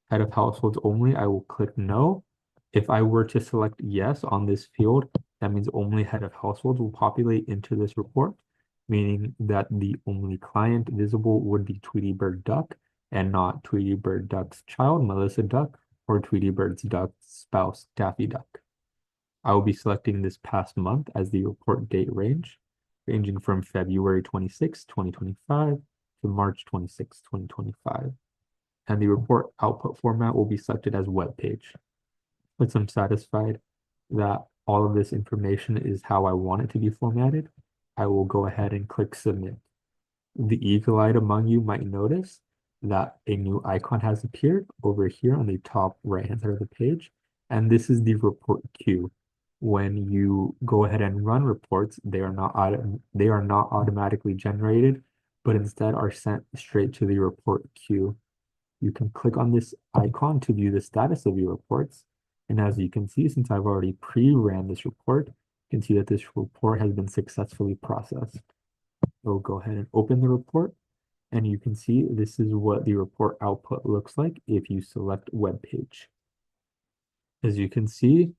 Head of households only, I will click no. If I were to select yes on this field, that means only head of households will populate into this report, meaning that the only client visible would be Tweety Bird Duck, and not Tweety Bird Duck's child, Melissa Duck, or Tweety Bird's duck's spouse, Daffy Duck. I will be selecting this past month as the report date range, ranging from February 26, 2025 to March 26, 2025. And the report output format will be selected as web page. Once I'm satisfied that all of this information is how I want it to be formatted, I will go ahead and click submit. The eagle-eyed among you might notice that a new icon has appeared over here on the top right-hand side of the page, and this is the report queue. When you go ahead and run reports, they are not automatically generated, but instead are sent straight to the report queue. You can click on this icon to view the status of your reports. And as you can see, since I've already pre-ran this report, you can see that this report has been successfully processed. So go ahead and open the report, and you can see this is what the report output looks like if you select web page. As you can see,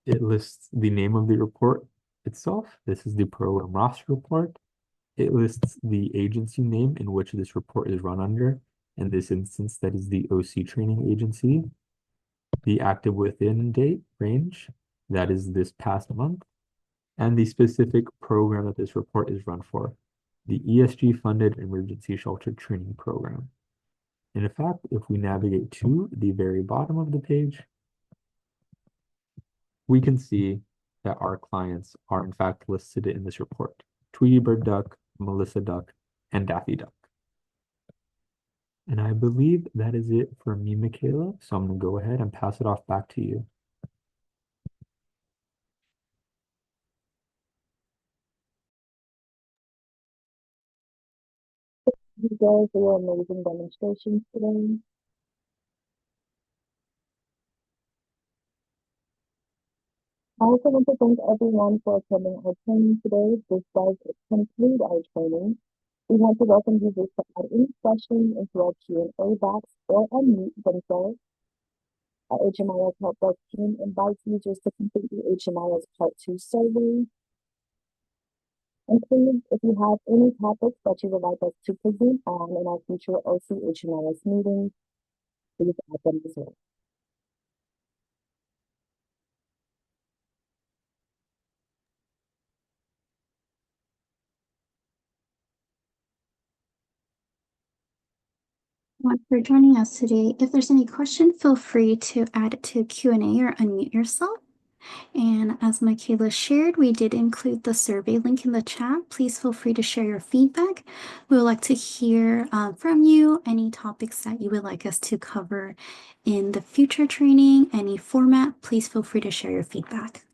it lists the name of the report itself. This is the program roster report. It lists the agency name in which this report is run under. In this instance, that is the OC training agency. The active within date range, that is this past month, and the specific program that this report is run for, the ESG funded emergency shelter training program. And in fact, if we navigate to the very bottom of the page, we can see that our clients are in fact listed in this report: Tweety Bird Duck, Melissa Duck, and Daffy Duck. And I believe that is it for me, Michaela. So I'm going to go ahead and pass it off back to you. You guys for your amazing demonstrations today. I also want to thank everyone for attending our training today. This does conclude our training. We want to welcome users to add any questions into our Q&A box or unmute themselves. Our HMIS Help Desk team invites users to complete the HMIS Part 2 survey. And please, if you have any topics that you would like us to present on in our future OC HMIS meetings, please add them as well. For joining us today. If there's any question, feel free to add it to Q&A or unmute yourself. And as Michaela shared, we did include the survey link in the chat. Please feel free to share your feedback. We would like to hear from you any topics that you would like us to cover in the future training, any format. Please feel free to share your feedback.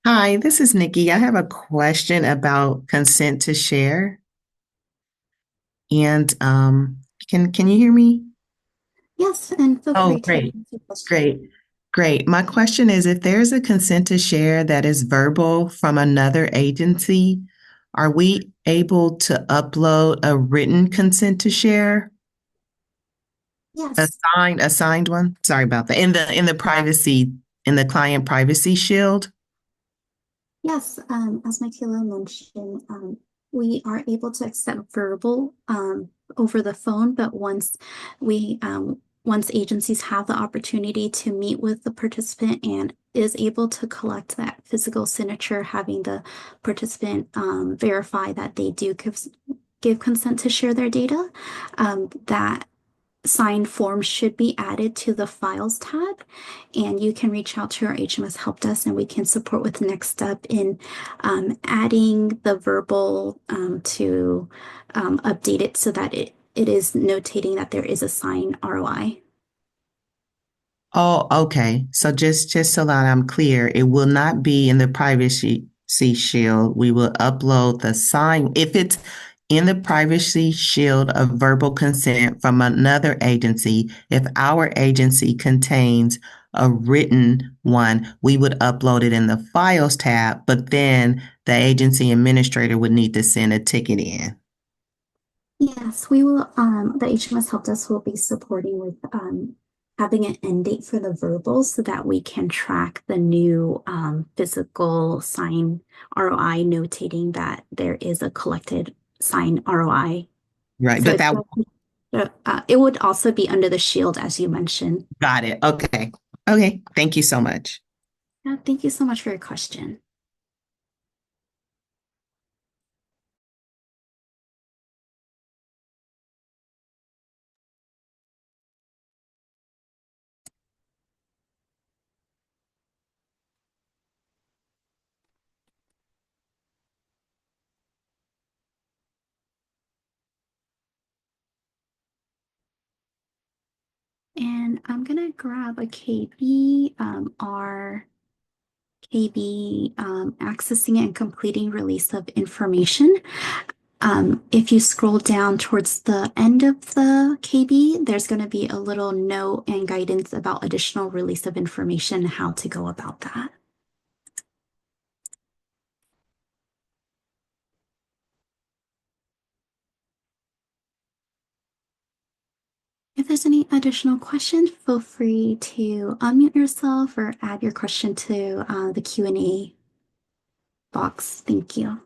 Hi, this is Nikki. I have a question about consent to share. And can you hear me? Yes, and feel Oh, free to great, answer questions. great, great. My question is, if there's a consent to share that is verbal from another agency, are we able to upload a written consent to share? Yes. A signed one? Sorry about that. In the client privacy shield? Yes, as Michaela mentioned, we are able to accept verbal over the phone, but once agencies have the opportunity to meet with the participant and is able to collect that physical signature, having the participant verify that they do give consent to share their data, that signed form should be added to the files tab, and you can reach out to our HMS help desk and we can support with the next step in adding the verbal to update it so that it is notating that there is a signed ROI. Oh, okay. So just so that I'm clear, it will not be in the privacy shield. We will upload the sign. If it's in the privacy shield of verbal consent from another agency, if our agency contains a written one, we would upload it in the files tab, but then the agency administrator would need to send a ticket in. Yes, we will. The HMS help desk will be supporting with having an end date for the verbal so that we can track the new physical sign ROI, notating that there is a collected sign ROI. Right, So but that it would also be under the shield, as you mentioned. got it. Okay. Okay. Thank you so much. Thank you so much for your question. And I'm gonna grab a KB, our KB accessing and completing release of information. If you scroll down towards the end of the KB, there's going to be a little note and guidance about additional release of information, how to go about that. If there's any additional questions, feel free to unmute yourself or add your question to the Q&A box. Thank you.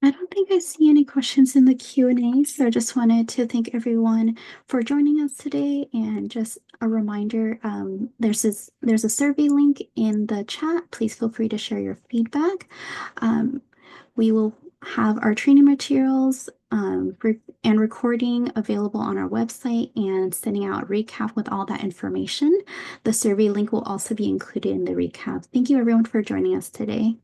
I don't think I see any questions in the Q&A, so I just wanted to thank everyone for joining us today. And just a reminder, there's a survey link in the chat. Please feel free to share your feedback. We will have our training materials and recording available on our website and sending out a recap with all that information. The survey link will also be included in the recap. Thank you everyone for joining us today.